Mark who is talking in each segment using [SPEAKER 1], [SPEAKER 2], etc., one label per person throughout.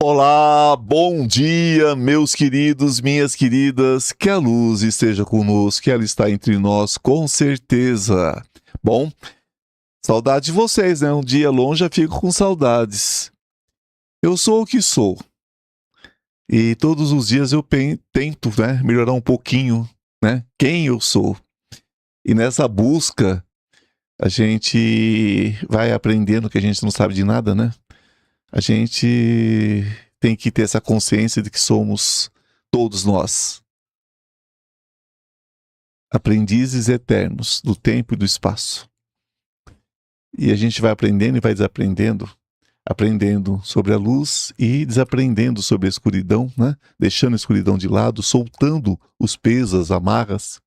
[SPEAKER 1] Olá, bom dia, meus queridos, minhas queridas. Que a luz esteja conosco, que ela está entre nós, com certeza. Bom, saudade de vocês, né? Um dia longe, eu fico com saudades. Eu sou o que sou. E todos os dias eu tento, né, melhorar um pouquinho, né? Quem eu sou. E nessa busca, a gente vai aprendendo que a gente não sabe de nada, né? A gente tem que ter essa consciência de que somos todos nós aprendizes eternos do tempo e do espaço. E a gente vai aprendendo e vai desaprendendo, aprendendo sobre a luz e desaprendendo sobre a escuridão, né? Deixando a escuridão de lado, soltando os pesos, as amarras.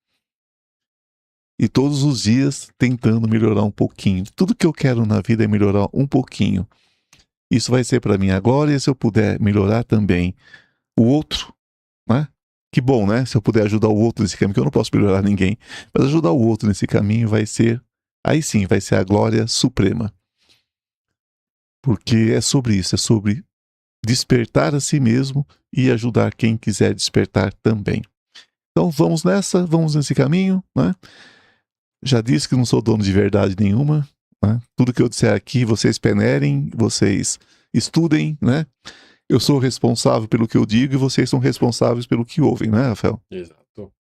[SPEAKER 1] E todos os dias tentando melhorar um pouquinho. Tudo que eu quero na vida é melhorar um pouquinho. Isso vai ser para mim agora, e se eu puder melhorar também o outro, né? Que bom, né? Se eu puder ajudar o outro nesse caminho, que eu não posso melhorar ninguém, mas ajudar o outro nesse caminho vai ser, aí sim, vai ser a glória suprema. Porque é sobre isso, é sobre despertar a si mesmo e ajudar quem quiser despertar também. Então vamos nessa, vamos nesse caminho, né? Já disse que não sou dono de verdade nenhuma, né? Tudo que eu disser aqui, vocês peneirem, vocês estudem, né? Eu sou responsável pelo que eu digo e vocês são responsáveis pelo que ouvem, né, Rafael?
[SPEAKER 2] Exato.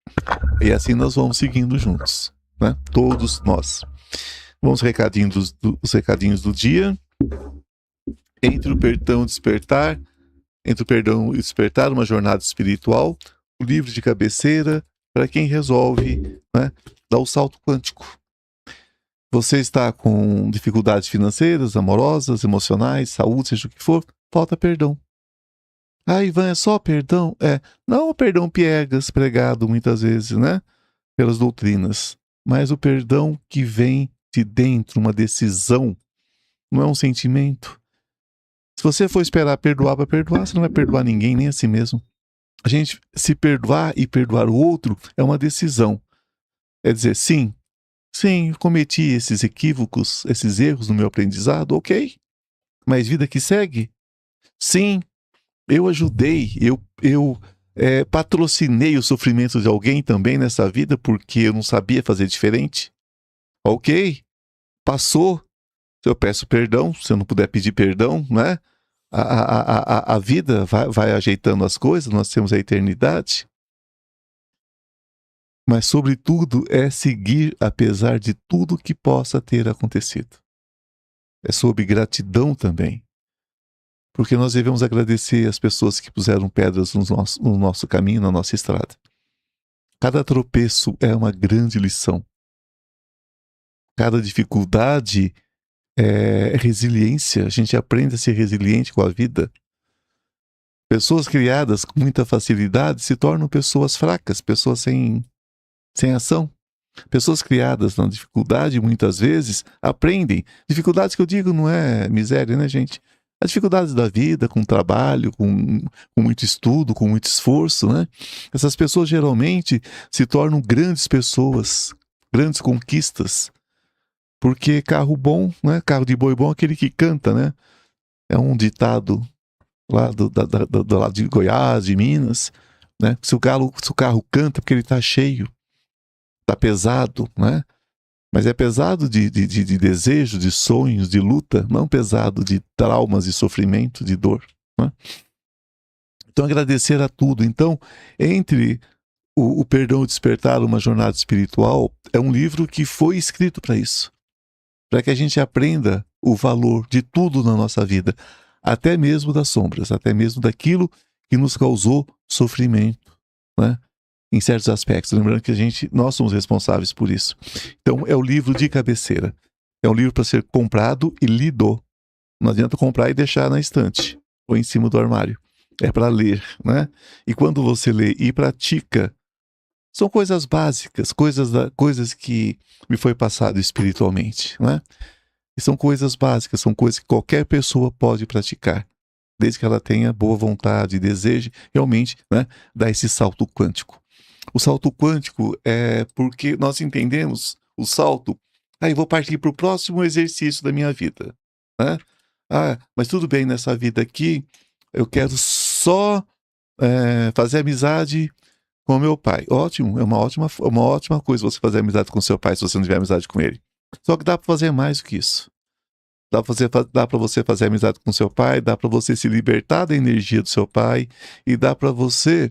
[SPEAKER 1] E assim nós vamos seguindo juntos, né? Todos nós. Vamos os recadinhos do dia. Entre o perdão e despertar, entre o perdão e despertar, uma jornada espiritual, o livro de cabeceira para quem resolve, né, dar o salto quântico. Você está com dificuldades financeiras, amorosas, emocionais, saúde, seja o que for, falta perdão. Ah, Ivan, é só perdão? Não o perdão piegas pregado muitas vezes, né? Pelas doutrinas, mas o perdão que vem de dentro, uma decisão, não é um sentimento. Se você for esperar perdoar para perdoar, você não vai perdoar ninguém, nem a si mesmo. A gente se perdoar e perdoar o outro é uma decisão. É dizer, sim, eu cometi esses equívocos, esses erros no meu aprendizado, ok. Mas vida que segue? Sim, eu ajudei, eu patrocinei o sofrimento de alguém também nessa vida porque eu não sabia fazer diferente. Ok, passou. Se eu peço perdão, se eu não puder pedir perdão, né? A vida vai ajeitando as coisas, nós temos a eternidade. Mas, sobretudo, é seguir apesar de tudo que possa ter acontecido. É sobre gratidão também. Porque nós devemos agradecer as pessoas que puseram pedras no nosso caminho, na nossa estrada. Cada tropeço é uma grande lição. Cada dificuldade é resiliência. A gente aprende a ser resiliente com a vida. Pessoas criadas com muita facilidade se tornam pessoas fracas, pessoas sem ação. Pessoas criadas na dificuldade, muitas vezes, aprendem. Dificuldades que eu digo não é miséria, né, gente? As dificuldades da vida, com trabalho, com muito estudo, com muito esforço, né? Essas pessoas geralmente se tornam grandes pessoas, grandes conquistas. Porque carro bom, né? Carro de boi bom é aquele que canta, né? É um ditado lá do lado de Goiás, de Minas, né? Se o carro canta porque ele está cheio, está pesado, né? Mas é pesado de desejo, de sonhos, de luta, não pesado de traumas, de sofrimento, de dor, né? Então agradecer a tudo. Então, entre o Perdão e Despertar, uma jornada espiritual, é um livro que foi escrito para isso, para que a gente aprenda o valor de tudo na nossa vida, até mesmo das sombras, até mesmo daquilo que nos causou sofrimento, né? Em certos aspectos. Lembrando que nós somos responsáveis por isso. Então, é o livro de cabeceira. É um livro para ser comprado e lido. Não adianta comprar e deixar na estante ou em cima do armário. É para ler, né? E quando você lê e pratica, são coisas básicas, coisas que me foi passado espiritualmente, né? E são coisas básicas, são coisas que qualquer pessoa pode praticar, desde que ela tenha boa vontade e deseje realmente, né, dar esse salto quântico. O salto quântico é porque nós entendemos o salto, aí vou partir para o próximo exercício da minha vida, né? Mas tudo bem, nessa vida aqui, eu quero só fazer amizade com o meu pai. Ótimo, é uma ótima coisa você fazer amizade com seu pai se você não tiver amizade com ele. Só que dá para fazer mais do que isso. Dá para você fazer amizade com seu pai, dá para você se libertar da energia do seu pai e dá para você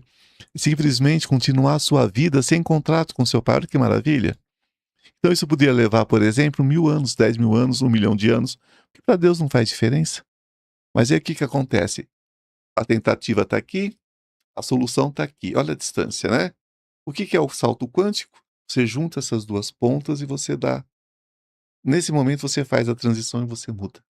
[SPEAKER 1] simplesmente continuar a sua vida sem contrato com seu pai. Olha que maravilha. Então isso poderia levar, por exemplo, 1000 anos, 10 mil anos, 1 milhão de anos, que para Deus não faz diferença. Mas aí o que acontece? A tentativa está aqui, a solução está aqui. Olha a distância, né? O que é o salto quântico? Você junta essas duas pontas e você dá. Nesse momento você faz a transição e você muda.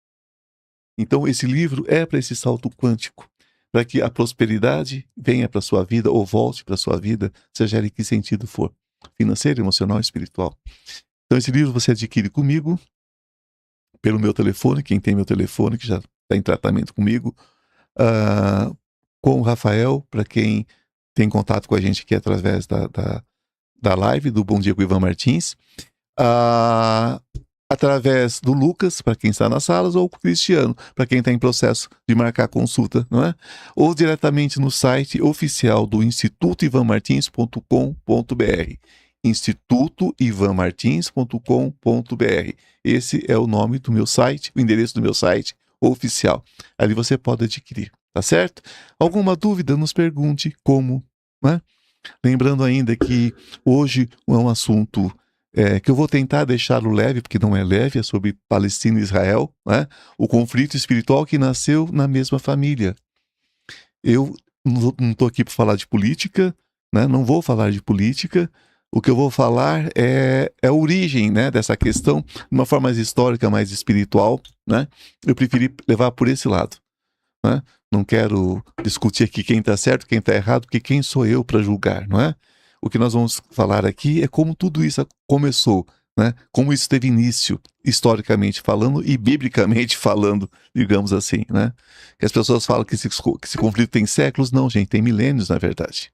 [SPEAKER 1] Então esse livro é para esse salto quântico, para que a prosperidade venha para sua vida ou volte para sua vida, seja ela em que sentido for, financeiro, emocional, espiritual. Então esse livro você adquire comigo, pelo meu telefone, quem tem meu telefone, que já está em tratamento comigo, com o Rafael, para quem tem contato com a gente aqui através da live do Bom Dia com Ivan Martins, através do Lucas, para quem está nas salas, ou com o Cristiano, para quem está em processo de marcar consulta, não é? Ou diretamente no site oficial do institutoivanmartins.com.br, institutoivanmartins.com.br. Esse é o nome do meu site, o endereço do meu site oficial. Ali você pode adquirir, tá certo? Alguma dúvida, nos pergunte como, né? Lembrando ainda que hoje é um assunto que eu vou tentar deixá-lo leve, porque não é leve, é sobre Palestina e Israel, né? O conflito espiritual que nasceu na mesma família. Eu não estou aqui para falar de política, né? Não vou falar de política. O que eu vou falar é a origem, né, dessa questão, de uma forma mais histórica, mais espiritual, né? Eu preferi levar por esse lado, né? Não quero discutir aqui quem está certo, quem está errado, porque quem sou eu para julgar, não é? O que nós vamos falar aqui é como tudo isso começou, né? Como isso teve início, historicamente falando e biblicamente falando, digamos assim, né? Que as pessoas falam que esse conflito tem séculos, não, gente, tem milênios, na verdade.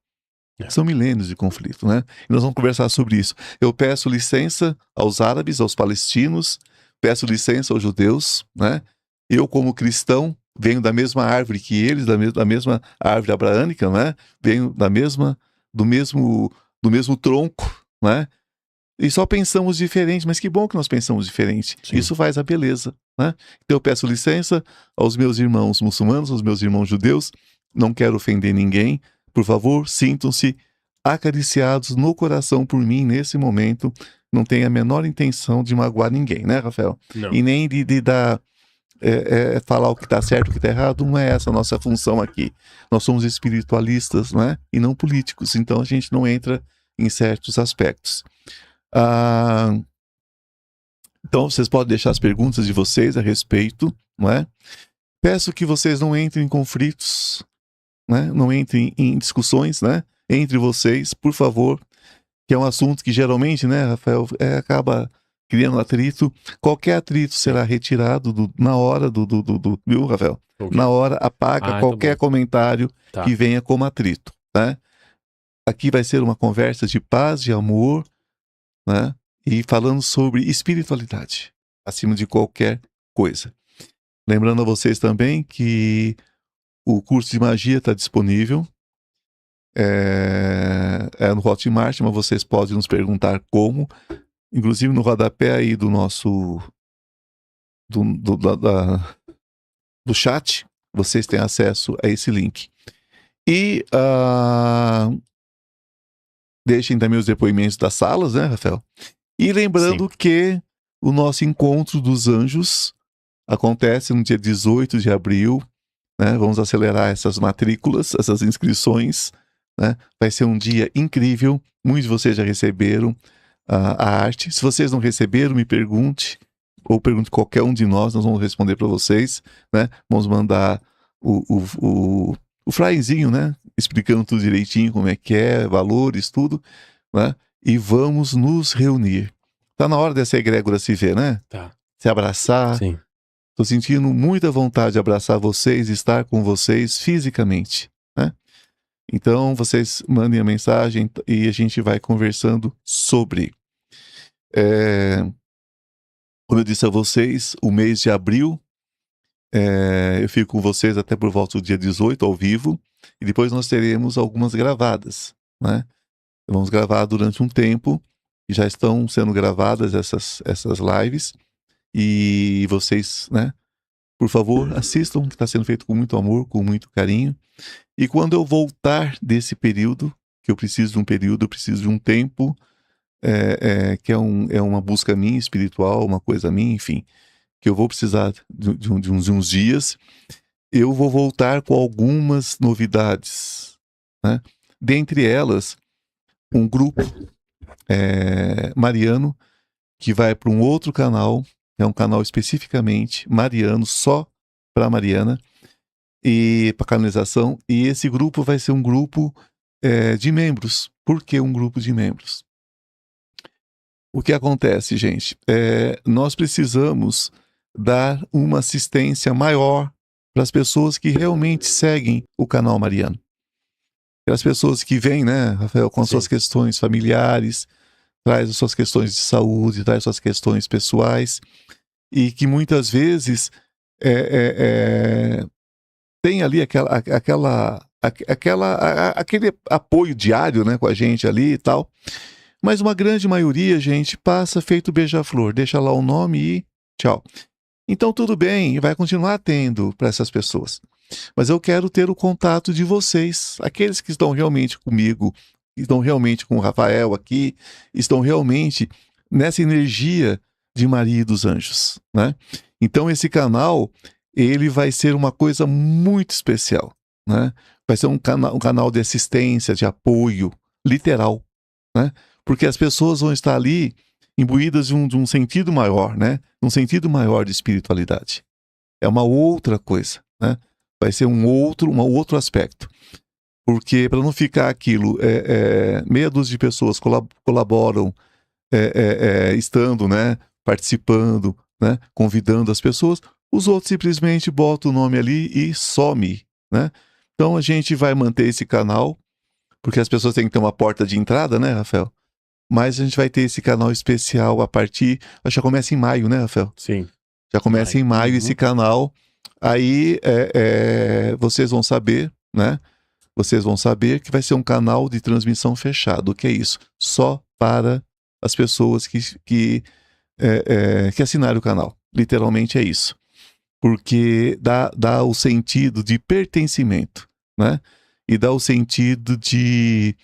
[SPEAKER 1] São milênios de conflito, né? E nós vamos conversar sobre isso. Eu peço licença aos árabes, aos palestinos, peço licença aos judeus, né? Eu, como cristão, venho da mesma árvore que eles, da mesma árvore abraânica, né? Venho do mesmo tronco, né? E só pensamos diferente, mas que bom que nós pensamos diferente. Sim. Isso faz a beleza, né? Então eu peço licença aos meus irmãos muçulmanos, aos meus irmãos judeus, não quero ofender ninguém, por favor, sintam-se acariciados no coração por mim nesse momento, não tenho a menor intenção de magoar ninguém, né, Rafael? Não. E nem de dar... falar o que está certo, o que está errado, não é essa a nossa função aqui. Nós somos espiritualistas, não é? E não políticos, então a gente não entra em certos aspectos. Então vocês podem deixar as perguntas de vocês a respeito, não é? Peço que vocês não entrem em conflitos, né? Não entrem em discussões, né? Entre vocês, por favor, que é um assunto que geralmente, né, Rafael, acaba criando atrito. Qualquer atrito será retirado na hora viu, Rafael? Okay. Na hora apaga qualquer comentário que venha como atrito, né? Aqui vai ser uma conversa de paz, de amor, né? E falando sobre espiritualidade, acima de qualquer coisa. Lembrando a vocês também que o curso de magia está disponível. É no Hotmart, mas vocês podem nos perguntar como. Inclusive no rodapé aí do nosso do chat, vocês têm acesso a esse link. E deixem também os depoimentos das salas, né, Rafael? E lembrando Sim. que o nosso encontro dos anjos acontece no dia 18 de abril, né? Vamos acelerar essas matrículas, essas inscrições, né? Vai ser um dia incrível, muitos de vocês já receberam a arte. Se vocês não receberam, me pergunte, ou pergunte qualquer um de nós vamos responder para vocês, né? Vamos mandar o flyerzinho, né? Explicando tudo direitinho, como é que é, valores, tudo, né? E vamos nos reunir. Tá na hora dessa egrégora se ver, né? Tá. Se abraçar. Sim. Tô sentindo muita vontade de abraçar vocês, estar com vocês fisicamente, né? Então, vocês mandem a mensagem e a gente vai conversando sobre. Como eu disse a vocês, o mês de abril Eu fico com vocês até por volta do dia 18 ao vivo, e depois nós teremos algumas gravadas, né? Vamos gravar durante um tempo, e já estão sendo gravadas essas lives, e vocês, né, por favor, assistam, que está sendo feito com muito amor, com muito carinho. E quando eu voltar desse período, que eu preciso de um período, eu preciso de um tempo, que é uma busca minha espiritual, uma coisa minha, enfim, que eu vou precisar de uns dias, eu vou voltar com algumas novidades, né? Dentre elas, um grupo mariano que vai para um outro canal, é um canal especificamente mariano, só para Mariana e para canalização, e esse grupo vai ser um grupo de membros. Por que um grupo de membros? O que acontece, gente? Nós precisamos dar uma assistência maior para as pessoas que realmente seguem o canal mariano. Para as pessoas que vêm, né, Rafael, com as suas questões familiares, traz as suas questões de saúde, traz as suas questões pessoais, e que muitas vezes tem ali aquele apoio diário, né, com a gente ali e tal. Mas uma grande maioria, gente, passa feito beija-flor, deixa lá o nome e tchau. Então tudo bem, vai continuar tendo para essas pessoas. Mas eu quero ter o contato de vocês, aqueles que estão realmente comigo, estão realmente com o Rafael aqui, estão realmente nessa energia de Maria e dos Anjos, né? Então esse canal, ele vai ser uma coisa muito especial, né? Vai ser um canal de assistência, de apoio, literal, né? Porque as pessoas vão estar ali imbuídas de um sentido maior, né? Um sentido maior de espiritualidade. É uma outra coisa, né? Vai ser um outro aspecto. Porque para não ficar aquilo, meia dúzia de pessoas colaboram, estando, né? Participando, né? Convidando as pessoas, os outros simplesmente botam o nome ali e some, né? Então a gente vai manter esse canal, porque as pessoas têm que ter uma porta de entrada, né, Rafael? Mas a gente vai ter esse canal especial a partir... Acho que já começa em maio, né, Rafael?
[SPEAKER 2] Sim.
[SPEAKER 1] Já começa em maio esse canal. Aí vocês vão saber, né? Vocês vão saber que vai ser um canal de transmissão fechado. O que é isso? Só para as pessoas que assinaram o canal. Literalmente é isso. Porque dá o sentido de pertencimento, né? E dá o sentido de...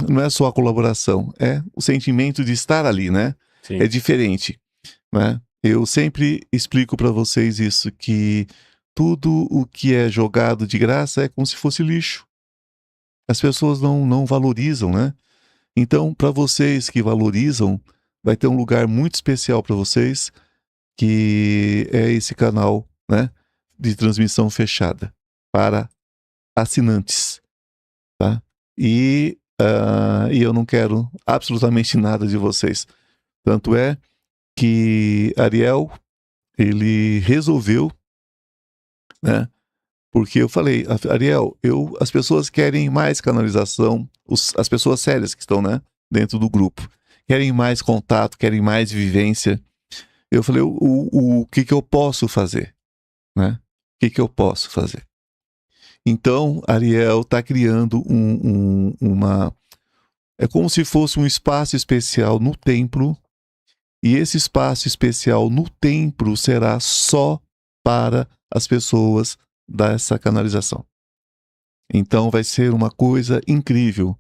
[SPEAKER 1] não é só a colaboração, é o sentimento de estar ali, né?
[SPEAKER 2] Sim.
[SPEAKER 1] É diferente, né? Eu sempre explico para vocês isso, que tudo o que é jogado de graça é como se fosse lixo. As pessoas não valorizam, né? Então, para vocês que valorizam, vai ter um lugar muito especial para vocês, que é esse canal, né, de transmissão fechada para assinantes, tá? E eu não quero absolutamente nada de vocês. Tanto é que Ariel, ele resolveu, né? Porque eu falei, Ariel, as pessoas querem mais canalização, as pessoas sérias que estão, né, dentro do grupo, querem mais contato, querem mais vivência. Eu falei, o que eu posso fazer, né? O que eu posso fazer? Então, Ariel está criando é como se fosse um espaço especial no templo, e esse espaço especial no templo será só para as pessoas dessa canalização. Então vai ser uma coisa incrível.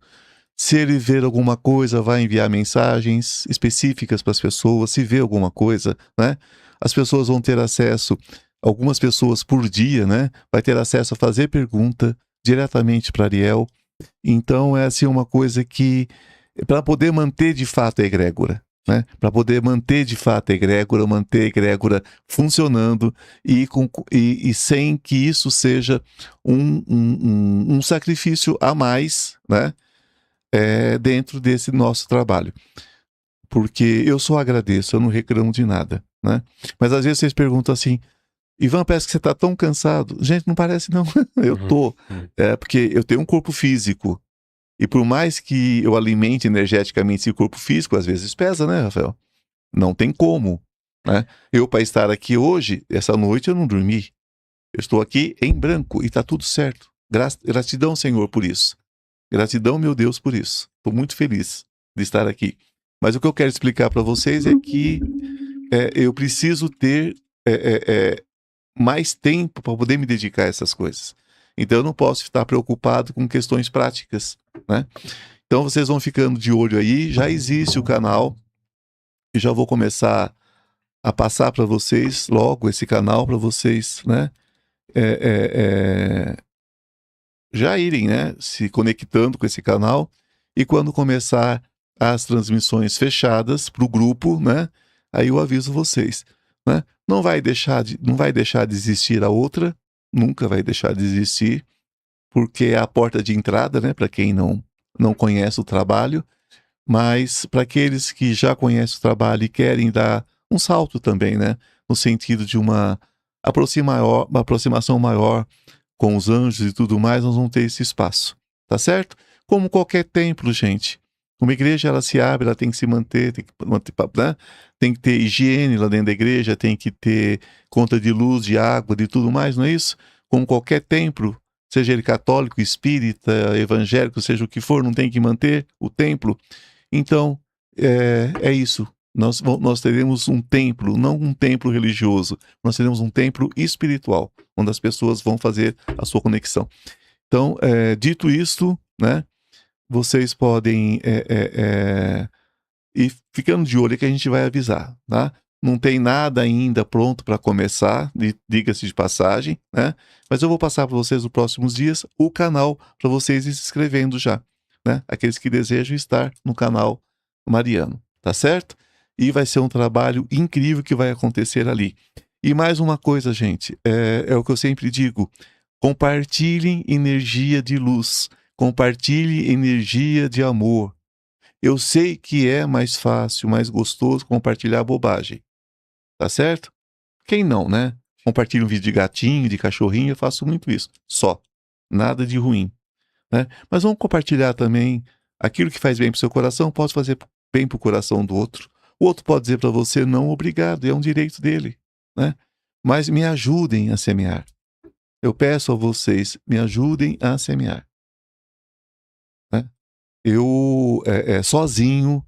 [SPEAKER 1] Se ele ver alguma coisa, vai enviar mensagens específicas para as pessoas. Se vê alguma coisa, né? As pessoas vão ter acesso, algumas pessoas por dia, né? Vai ter acesso a fazer pergunta diretamente para Ariel. Então é assim uma coisa que, para poder manter de fato a egrégora, né? Para poder manter de fato a egrégora, manter a egrégora funcionando e sem que isso seja um sacrifício a mais, né? Dentro desse nosso trabalho. Porque eu só agradeço, eu não reclamo de nada, né? Mas às vezes vocês perguntam assim, Ivan, parece que você está tão cansado. Gente, não parece não, eu tô. Porque eu tenho um corpo físico, e por mais que eu alimente energeticamente esse corpo físico, às vezes pesa, né, Rafael? Não tem como. né? Eu, para estar aqui hoje, essa noite, eu não dormi. Eu estou aqui em branco e está tudo certo. Gratidão, Senhor, por isso. Gratidão, meu Deus, por isso. Estou muito feliz de estar aqui. Mas o que eu quero explicar para vocês é que eu preciso ter mais tempo para poder me dedicar a essas coisas. Então eu não posso estar preocupado com questões práticas, né? Então vocês vão ficando de olho aí. Já existe o canal. E já vou começar a passar para vocês logo esse canal para vocês, né? Já irem, né? Se conectando com esse canal. E quando começar as transmissões fechadas para o grupo, né? Aí eu aviso vocês, né? Não vai deixar de existir a outra, nunca vai deixar de existir, porque é a porta de entrada, né? Para quem não conhece o trabalho, mas para aqueles que já conhecem o trabalho e querem dar um salto também, né? No sentido de uma aproximação maior com os anjos e tudo mais, nós vamos ter esse espaço, tá certo? Como qualquer templo, gente. Uma igreja, ela se abre, ela tem que se manter, né? Tem que ter higiene lá dentro da igreja, tem que ter conta de luz, de água, de tudo mais, não é isso? Como qualquer templo, seja ele católico, espírita, evangélico, seja o que for, não tem que manter o templo. Então, é isso. Nós teremos um templo, não um templo religioso, nós teremos um templo espiritual, onde as pessoas vão fazer a sua conexão. Então, dito isto, né, vocês podem ir ficando de olho que a gente vai avisar, tá? Não tem nada ainda pronto para começar, diga-se de passagem, né? Mas eu vou passar para vocês nos próximos dias o canal para vocês ir se inscrevendo já, né? Aqueles que desejam estar no canal Mariano, tá certo? E vai ser um trabalho incrível que vai acontecer ali. E mais uma coisa, gente, é o que eu sempre digo: compartilhem energia de luz, compartilhe energia de amor. Eu sei que é mais fácil, mais gostoso compartilhar bobagem, tá certo? Quem não, né? Compartilha um vídeo de gatinho, de cachorrinho, eu faço muito isso. Só. Nada de ruim, né? Mas vamos compartilhar também aquilo que faz bem pro seu coração, pode fazer bem pro coração do outro. O outro pode dizer para você, não, obrigado, é um direito dele, né? Mas me ajudem a semear. Eu peço a vocês, me ajudem a semear, né? Eu, sozinho,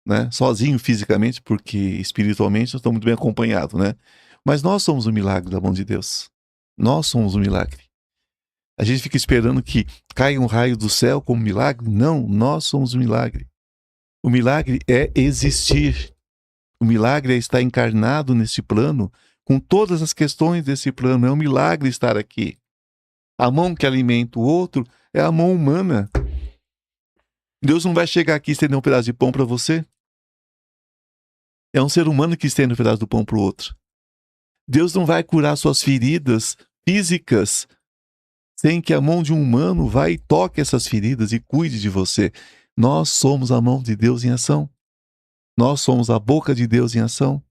[SPEAKER 1] né? Sozinho fisicamente, porque espiritualmente eu estou muito bem acompanhado, né? Mas nós somos o milagre da mão de Deus. Nós somos o milagre. A gente fica esperando que caia um raio do céu como milagre. Não, nós somos o milagre. O milagre é existir. O milagre é estar encarnado nesse plano, com todas as questões desse plano. É um milagre estar aqui. A mão que alimenta o outro é a mão humana. Deus não vai chegar aqui e estender um pedaço de pão para você. É um ser humano que estende um pedaço do pão para o outro. Deus não vai curar suas feridas físicas sem que a mão de um humano vá e toque essas feridas e cuide de você. Nós somos a mão de Deus em ação. Nós somos a boca de Deus em ação.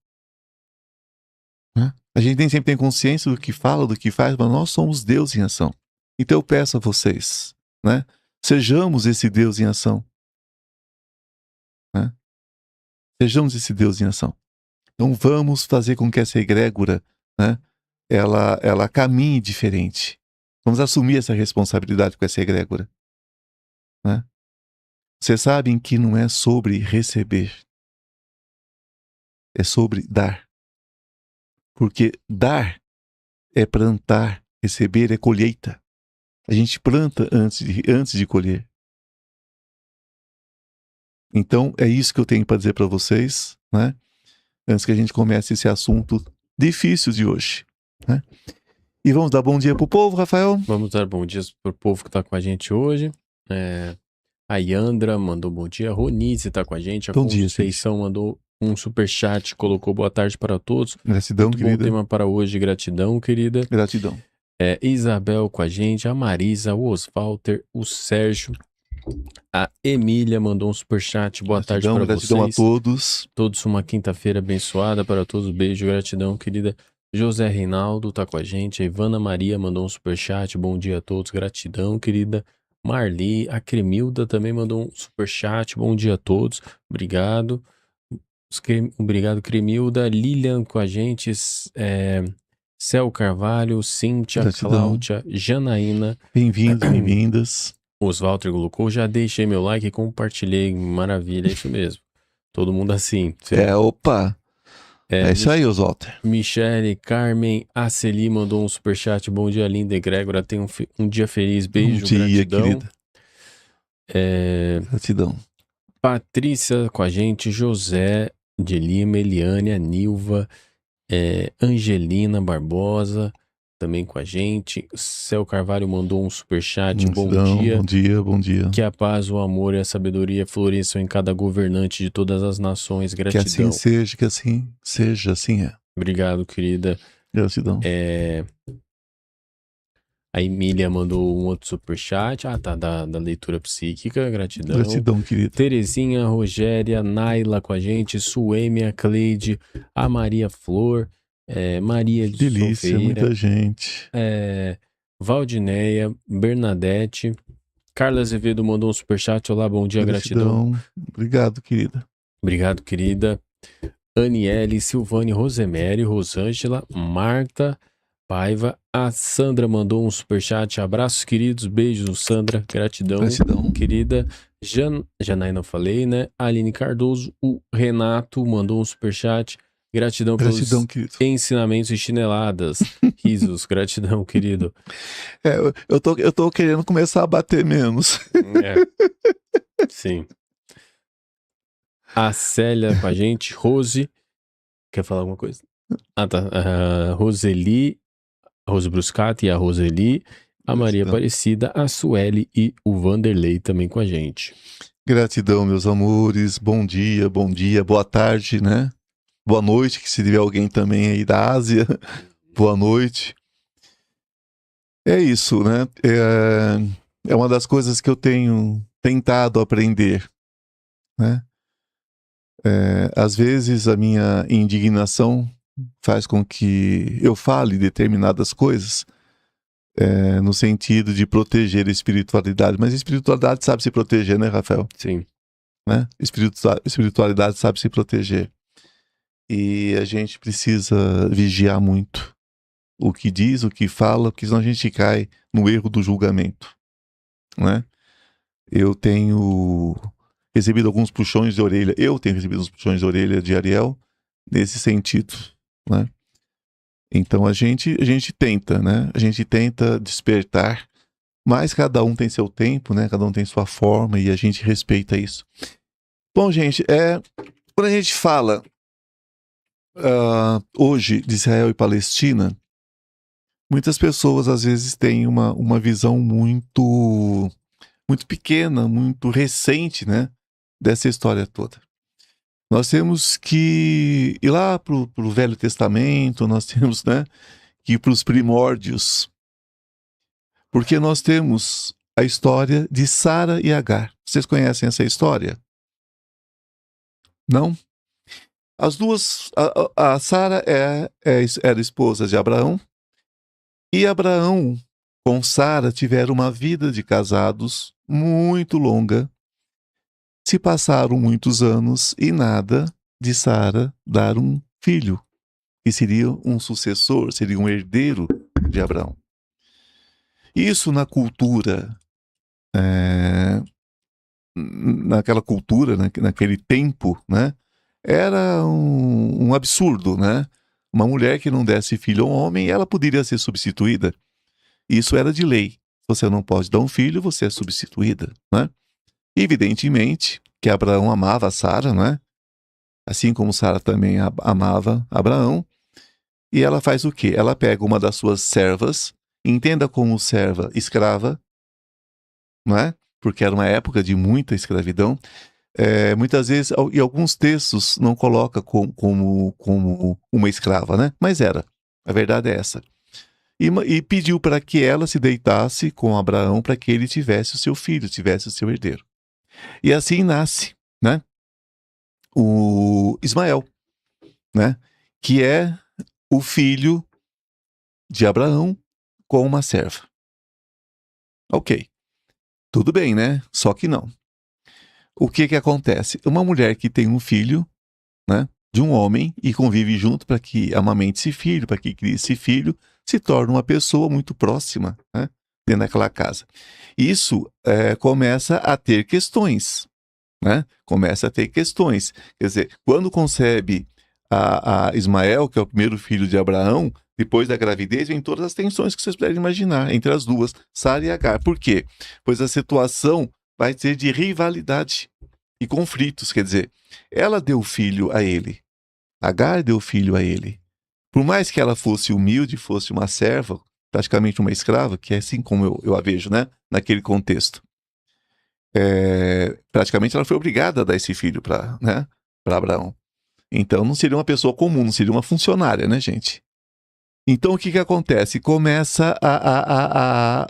[SPEAKER 1] Né? A gente nem sempre tem consciência do que fala, do que faz, mas nós somos Deus em ação. Então eu peço a vocês, né? Sejamos esse Deus em ação. Né? Sejamos esse Deus em ação. Então vamos fazer com que essa egrégora, né, ela caminhe diferente. Vamos assumir essa responsabilidade com essa egrégora. Né? Vocês sabem que não é sobre receber. É sobre dar. Porque dar é plantar, receber é colheita. A gente planta antes de colher. Então é isso que eu tenho para dizer para vocês, né? Antes que a gente comece esse assunto difícil de hoje, né? E vamos dar bom dia pro povo, Rafael?
[SPEAKER 2] Vamos dar bom dia pro povo que tá com a gente hoje. A Yandra mandou bom dia. A Ronise tá com a gente. A
[SPEAKER 1] Bom dia,
[SPEAKER 2] Conceição mandou um superchat, colocou boa tarde para todos.
[SPEAKER 1] Gratidão,
[SPEAKER 2] Muito
[SPEAKER 1] querida.
[SPEAKER 2] bom tema para hoje, gratidão, querida.
[SPEAKER 1] Gratidão.
[SPEAKER 2] Isabel com a gente, a Marisa, o Osvalter, o Sérgio, a Emília mandou um superchat. Boa tarde para
[SPEAKER 1] gratidão
[SPEAKER 2] vocês.
[SPEAKER 1] A todos.
[SPEAKER 2] Todos uma quinta-feira abençoada para todos. Beijo, gratidão, querida. José Reinaldo tá com a gente. A Ivana Maria mandou um superchat. Bom dia a todos. Gratidão, querida. Marli, a Cremilda também mandou um superchat. Bom dia a todos. Obrigado. Obrigado, Cremilda. Lilian com a gente. Céu Carvalho, Cíntia,
[SPEAKER 1] Gratidão.
[SPEAKER 2] Cláudia, Janaína.
[SPEAKER 1] Bem-vindos, bem-vindas.
[SPEAKER 2] Oswalter colocou, já deixei meu like e compartilhei. Maravilha, é isso mesmo. Todo mundo assim.
[SPEAKER 1] Opa! É isso aí, Oswalter.
[SPEAKER 2] Michele, Carmen, Aceli mandou um superchat. Bom dia, linda egrégora. Tenha um dia feliz. Beijo,
[SPEAKER 1] bom dia,
[SPEAKER 2] gratidão.
[SPEAKER 1] Querida. Gratidão.
[SPEAKER 2] Patrícia com a gente, José de Lima, Eliane, a Nilva, Angelina Barbosa também com a gente. Céu Carvalho mandou um superchat. Bom dia.
[SPEAKER 1] Bom dia, bom dia.
[SPEAKER 2] Que a paz, o amor e a sabedoria floresçam em cada governante de todas as nações. Gratidão.
[SPEAKER 1] Que assim seja, que assim seja, assim é.
[SPEAKER 2] Obrigado, querida.
[SPEAKER 1] Gratidão.
[SPEAKER 2] A Emília mandou um outro superchat. Tá, da leitura psíquica. Gratidão.
[SPEAKER 1] Gratidão, querida.
[SPEAKER 2] Terezinha, Rogéria, Naila com a gente, Suêmia, Cleide, a Maria Flor, Maria de
[SPEAKER 1] Delícia,
[SPEAKER 2] Solfeira,
[SPEAKER 1] muita gente.
[SPEAKER 2] Valdineia, Bernadette, Carla Azevedo mandou um superchat. Olá, bom dia, gratidão.
[SPEAKER 1] Obrigado, querida.
[SPEAKER 2] Obrigado, querida. Aniele, Silvane, Rosemary, Rosângela, Marta, Paiva, a Sandra mandou um superchat. Abraços, queridos, beijos, Sandra, gratidão. Querida. Janaína, não falei, né? Aline Cardoso, o Renato mandou um superchat. Gratidão pelos
[SPEAKER 1] querido.
[SPEAKER 2] Ensinamentos e chineladas. Risos, gratidão, querido.
[SPEAKER 1] Eu tô querendo começar a bater menos.
[SPEAKER 2] Sim. A Célia com a gente, Rose. Quer falar alguma coisa? Tá. Roseli, Rose Bruscati e a Roseli, a Maria Aparecida, a Sueli e o Vanderlei também com a gente.
[SPEAKER 1] Gratidão, meus amores. Bom dia, boa tarde, né? Boa noite, que se tiver alguém também aí da Ásia, boa noite. É isso, né? É uma das coisas que eu tenho tentado aprender, né? Às vezes a minha indignação faz com que eu fale determinadas coisas no sentido de proteger a espiritualidade. Mas a espiritualidade sabe se proteger, né, Rafael?
[SPEAKER 2] Sim.
[SPEAKER 1] Né? Espiritualidade sabe se proteger. E a gente precisa vigiar muito o que diz, o que fala, porque senão a gente cai no erro do julgamento, né? Eu tenho recebido alguns puxões de orelha, de Ariel nesse sentido, né? Então a gente tenta, né? A gente tenta despertar, mas cada um tem seu tempo, né? Cada um tem sua forma e a gente respeita isso. Bom, gente, quando a gente fala hoje de Israel e Palestina, muitas pessoas às vezes têm uma visão muito pequena, muito recente, né, dessa história toda. Nós temos que ir lá para o Velho Testamento, nós temos, né, que ir para os primórdios, porque nós temos a história de Sara e Agar. Vocês conhecem essa história? Não? As duas, a Sara era esposa de Abraão, e Abraão com Sara tiveram uma vida de casados muito longa. Se passaram muitos anos e nada de Sara dar um filho, que seria um sucessor, seria um herdeiro de Abraão. Isso na cultura, naquela cultura, naquele tempo, né? Era um absurdo, né? Uma mulher que não desse filho a um homem, ela poderia ser substituída. Isso era de lei. Você não pode dar um filho, você é substituída, né? Evidentemente que Abraão amava Sara, né? Assim como Sara também amava Abraão. E ela faz o quê? Ela pega uma das suas servas, entenda como serva escrava, não é? Porque era uma época de muita escravidão. Muitas vezes, em alguns textos, não coloca como uma escrava, né? Mas era. A verdade é essa. E pediu para que ela se deitasse com Abraão para que ele tivesse o seu filho, tivesse o seu herdeiro. E assim nasce, né? O Ismael, né? Que é o filho de Abraão com uma serva. Ok. Tudo bem, né? Só que não. O que acontece? Uma mulher que tem um filho, né, de um homem e convive junto para que amamente esse filho, para que crie esse filho, se torna uma pessoa muito próxima, né, dentro daquela casa. Isso começa a ter questões, né? Começa a ter questões. Quer dizer, quando concebe a Ismael, que é o primeiro filho de Abraão, depois da gravidez, vem todas as tensões que vocês puderem imaginar entre as duas, Sara e Agar. Por quê? Pois a situação vai ser de rivalidade e conflitos. Quer dizer, ela deu filho a ele, Agar deu filho a ele. Por mais que ela fosse humilde, fosse uma serva, praticamente uma escrava, que é assim como eu a vejo, né? Naquele contexto. Praticamente ela foi obrigada a dar esse filho para, né, para Abraão. Então não seria uma pessoa comum, não seria uma funcionária, né, gente? Então o que acontece? Começa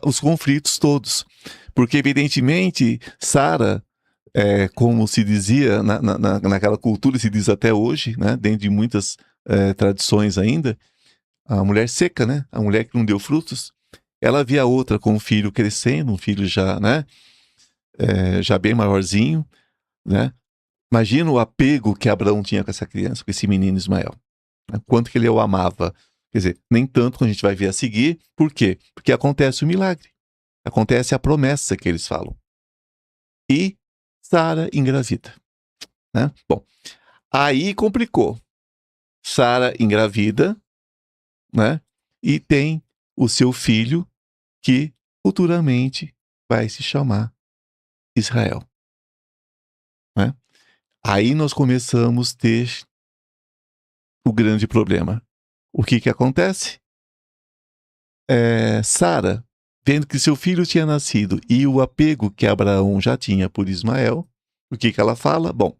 [SPEAKER 1] os conflitos todos. Porque, evidentemente, Sara, como se dizia naquela cultura, se diz até hoje, né, dentro de muitas tradições ainda, a mulher seca, né? A mulher que não deu frutos. Ela via a outra com um filho crescendo, um filho já, né? Já bem maiorzinho, né? Imagina o apego que Abraão tinha com essa criança, com esse menino Ismael. Né? Quanto que ele o amava. Quer dizer, nem tanto que a gente vai ver a seguir. Por quê? Porque acontece o milagre. Acontece a promessa que eles falam. E Sara engravida. Né? Bom, aí complicou. Sara engravida, né? E tem o seu filho que futuramente vai se chamar Israel. Né? Aí nós começamos a ter o grande problema. O que acontece? Sara, vendo que seu filho tinha nascido e o apego que Abraão já tinha por Ismael, o que ela fala? Bom,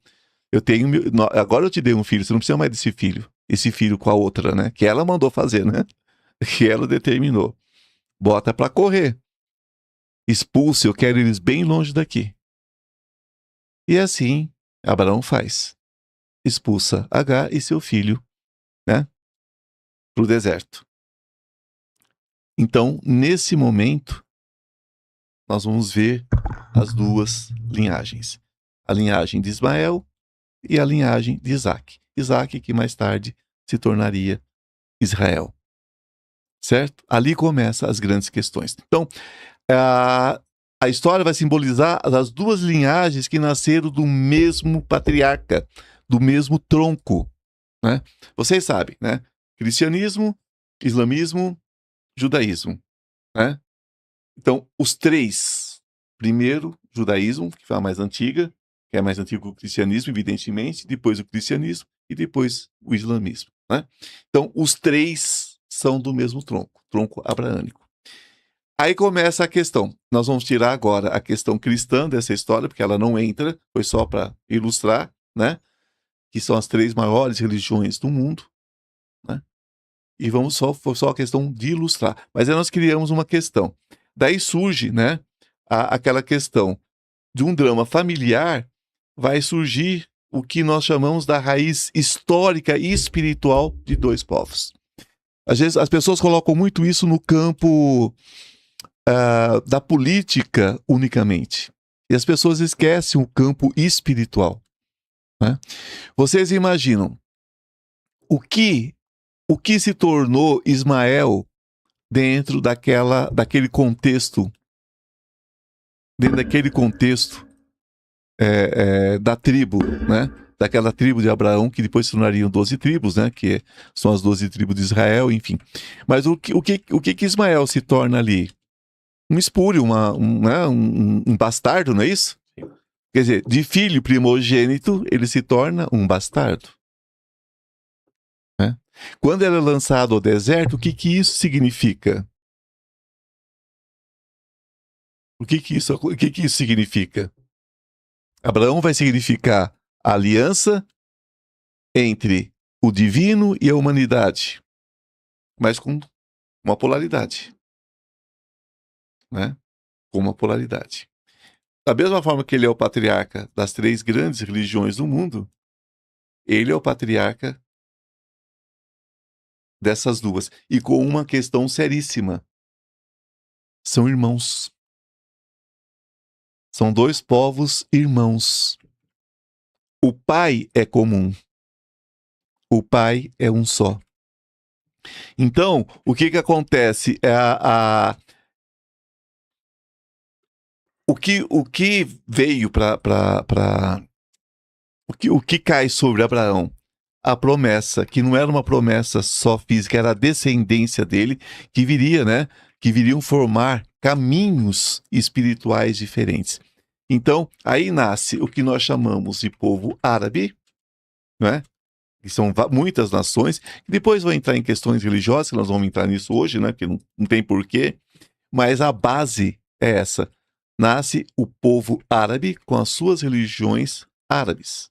[SPEAKER 1] agora eu te dei um filho, você não precisa mais desse filho. Esse filho com a outra, né? Que ela mandou fazer, né? Que ela determinou. Bota para correr. Expulse, eu quero eles bem longe daqui. E assim, Abraão faz. Expulsa Agar e seu filho, né? Para o deserto. Então, nesse momento, nós vamos ver as duas linhagens. A linhagem de Ismael e a linhagem de Isaac. Isaac que mais tarde se tornaria Israel. Certo? Ali começam as grandes questões. Então, a história vai simbolizar as duas linhagens que nasceram do mesmo patriarca, do mesmo tronco. Né? Vocês sabem, né? Cristianismo, islamismo, judaísmo. Né? Então, os três. Primeiro, judaísmo, que foi a mais antiga, que é mais antigo que o cristianismo, evidentemente, depois o cristianismo e depois o islamismo. Né? Então, os três são do mesmo tronco abraânico. Aí começa a questão. Nós vamos tirar agora a questão cristã dessa história, porque ela não entra, foi só para ilustrar, né? Que são as três maiores religiões do mundo, né? E foi só a questão de ilustrar. Mas aí nós criamos uma questão. Daí surge, né, aquela questão de um drama familiar, vai surgir o que nós chamamos da raiz histórica e espiritual de dois povos. Às vezes as pessoas colocam muito isso no campo da política unicamente. E as pessoas esquecem o campo espiritual. Né? Vocês imaginam o que se tornou Ismael dentro daquele contexto, da tribo, né? Daquela tribo de Abraão, que depois se tornariam 12 tribos, né? Que são as 12 tribos de Israel, enfim. Mas o que Ismael se torna ali? Um espúrio, um bastardo, não é isso? Quer dizer, de filho primogênito, ele se torna um bastardo. Né? Quando ele é lançado ao deserto, o que isso significa? O que isso significa? Abraão vai significar a aliança entre o divino e a humanidade, mas com uma polaridade. Né? Com uma polaridade. Da mesma forma que ele é o patriarca das três grandes religiões do mundo, ele é o patriarca dessas duas. E com uma questão seríssima. São irmãos. São dois povos irmãos. O pai é comum. O Pai é um só. Então, o que acontece? O que veio para... O que cai sobre Abraão? A promessa, que não era uma promessa só física, era a descendência dele, que viria, né? Que viriam formar caminhos espirituais diferentes. Então, aí nasce o que nós chamamos de povo árabe, né? Que são muitas nações, depois vão entrar em questões religiosas, que nós vamos entrar nisso hoje, né? Que não tem porquê, mas a base é essa. Nasce o povo árabe com as suas religiões árabes.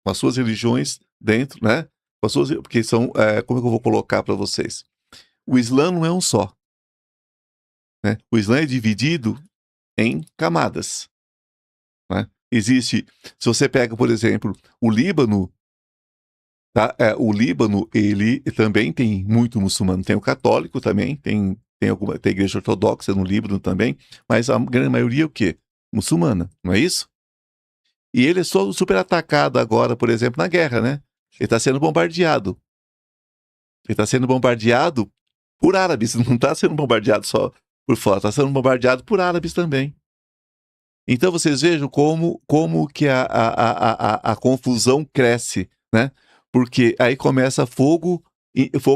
[SPEAKER 1] Com as suas religiões dentro, né? Com as suas, porque são, como é que eu vou colocar para vocês? O Islã não é um só. Né? O Islã é dividido em camadas. Né? Existe, se você pega, por exemplo, o Líbano, tá? O Líbano, ele também tem muito muçulmano. Tem o católico também, tem igreja ortodoxa no Líbano também, mas a grande maioria é o quê? Muçulmana, não é isso? E ele é super atacado agora, por exemplo, na guerra, né? Ele está sendo bombardeado. Ele está sendo bombardeado por árabes, não está sendo bombardeado só por fora, está sendo bombardeado por árabes também. Então vocês vejam como que a confusão cresce, né? Porque aí começa fogo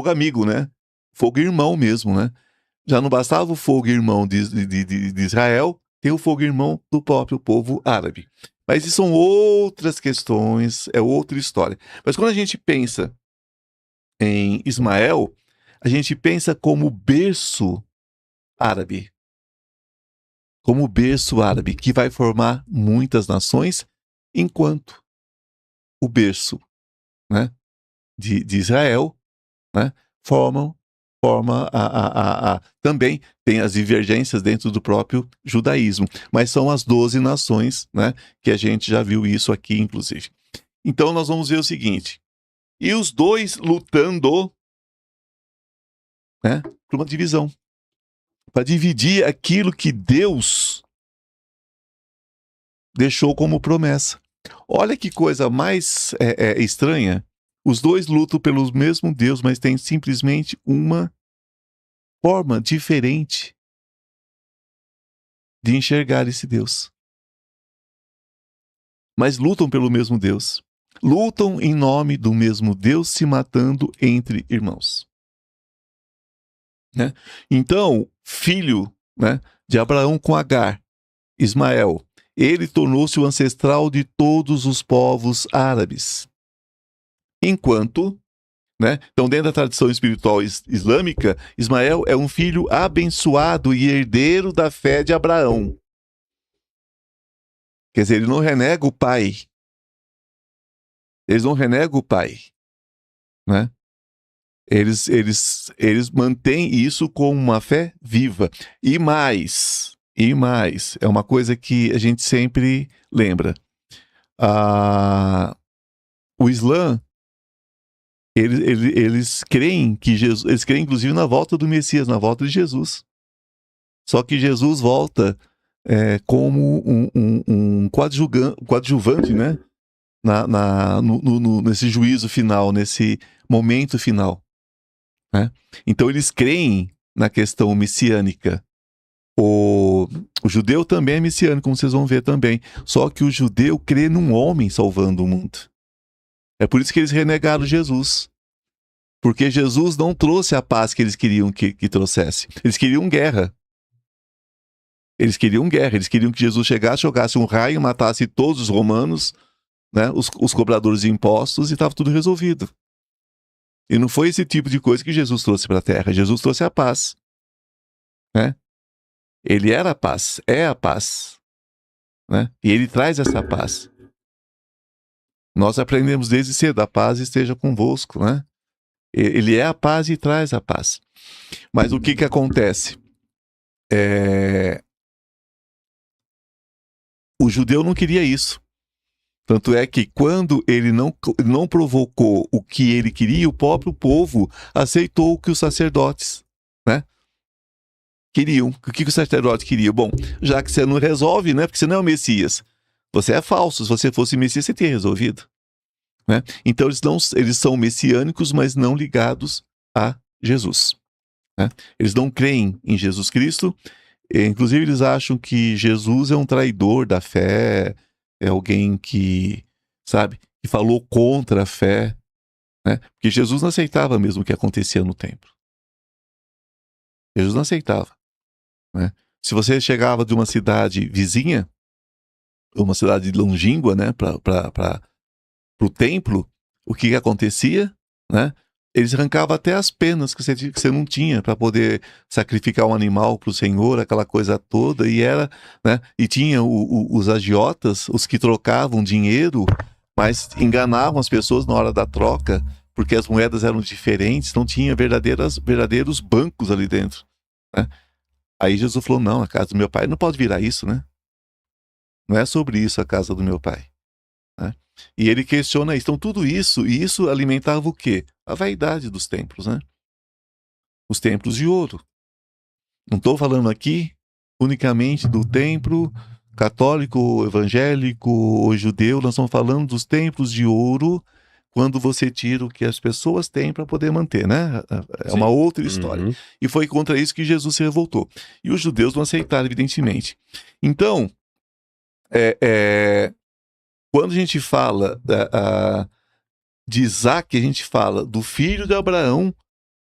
[SPEAKER 1] amigo, né? Fogo irmão mesmo, né? Já não bastava o fogo irmão de Israel, tem o fogo irmão do próprio povo árabe. Mas isso são outras questões, é outra história. Mas quando a gente pensa em Ismael, a gente pensa como berço árabe. Como berço árabe, que vai formar muitas nações, enquanto o berço, né, de Israel, né, forma também tem as divergências dentro do próprio judaísmo, mas são as 12 nações, né, que a gente já viu isso aqui, inclusive. Então nós vamos ver o seguinte, e os dois lutando, né, por uma divisão, para dividir aquilo que Deus deixou como promessa. Olha que coisa mais estranha. Os dois lutam pelo mesmo Deus, mas têm simplesmente uma forma diferente de enxergar esse Deus. Mas lutam pelo mesmo Deus. Lutam em nome do mesmo Deus, se matando entre irmãos. Né? Então, filho, né, de Abraão com Agar, Ismael, ele tornou-se o ancestral de todos os povos árabes. Enquanto, né, então dentro da tradição espiritual islâmica, Ismael é um filho abençoado e herdeiro da fé de Abraão. Quer dizer, ele não renega o pai. Eles não renegam o pai. Né? Eles mantêm isso como uma fé viva. E mais, é uma coisa que a gente sempre lembra. O Islã, eles creem que Jesus, eles creem inclusive na volta do Messias, na volta de Jesus. Só que Jesus volta como um coadjuvante, né? Nesse juízo final, nesse momento final. Né? Então eles creem na questão messiânica. O judeu também é messiânico, como vocês vão ver também. Só que o judeu crê num homem salvando o mundo. É por isso que eles renegaram Jesus. Porque Jesus não trouxe a paz que eles queriam que trouxesse. Eles queriam guerra. Eles queriam que Jesus chegasse, jogasse um raio, matasse todos os romanos, né, os cobradores de impostos, e estava tudo resolvido. E não foi esse tipo de coisa que Jesus trouxe para a Terra. Jesus trouxe a paz. Né? Ele era a paz, é a paz. Né? E ele traz essa paz. Nós aprendemos desde cedo, a paz esteja convosco. Né? Ele é a paz e traz a paz. Mas o que acontece? O judeu não queria isso. Tanto é que quando ele não provocou o que ele queria, o próprio povo aceitou o que os sacerdotes, né, queriam. O que os sacerdotes queriam? Bom, já que você não resolve, né, porque você não é o Messias, você é falso. Se você fosse Messias, você teria resolvido. né? Então eles são messiânicos, mas não ligados a Jesus, né? Eles não creem em Jesus Cristo. Inclusive eles acham que Jesus é um traidor da fé, é alguém que, sabe, que falou contra a fé, né? Porque Jesus não aceitava mesmo o que acontecia no templo. Jesus não aceitava, né? Se você chegava de uma cidade vizinha, uma cidade longínqua, né, para o templo, o que acontecia, né? Eles arrancavam até as penas que você não tinha para poder sacrificar um animal para o Senhor, aquela coisa toda, e era, né? E tinha os agiotas, os que trocavam dinheiro, mas enganavam as pessoas na hora da troca, porque as moedas eram diferentes, não tinha verdadeiros bancos ali dentro, né? Aí Jesus falou, não, a casa do meu pai não pode virar isso, né? Não é sobre isso a casa do meu pai, né? E ele questiona isso. Então tudo isso, e isso alimentava o quê? A vaidade dos templos, né? Os templos de ouro. Não estou falando aqui unicamente do templo católico, evangélico ou judeu, nós estamos falando dos templos de ouro, quando você tira o que as pessoas têm para poder manter, né? É uma outra história.
[SPEAKER 2] Uhum.
[SPEAKER 1] E foi contra isso que Jesus se revoltou. E os judeus não aceitaram, evidentemente. Então, quando a gente fala de Isaac, a gente fala do filho de Abraão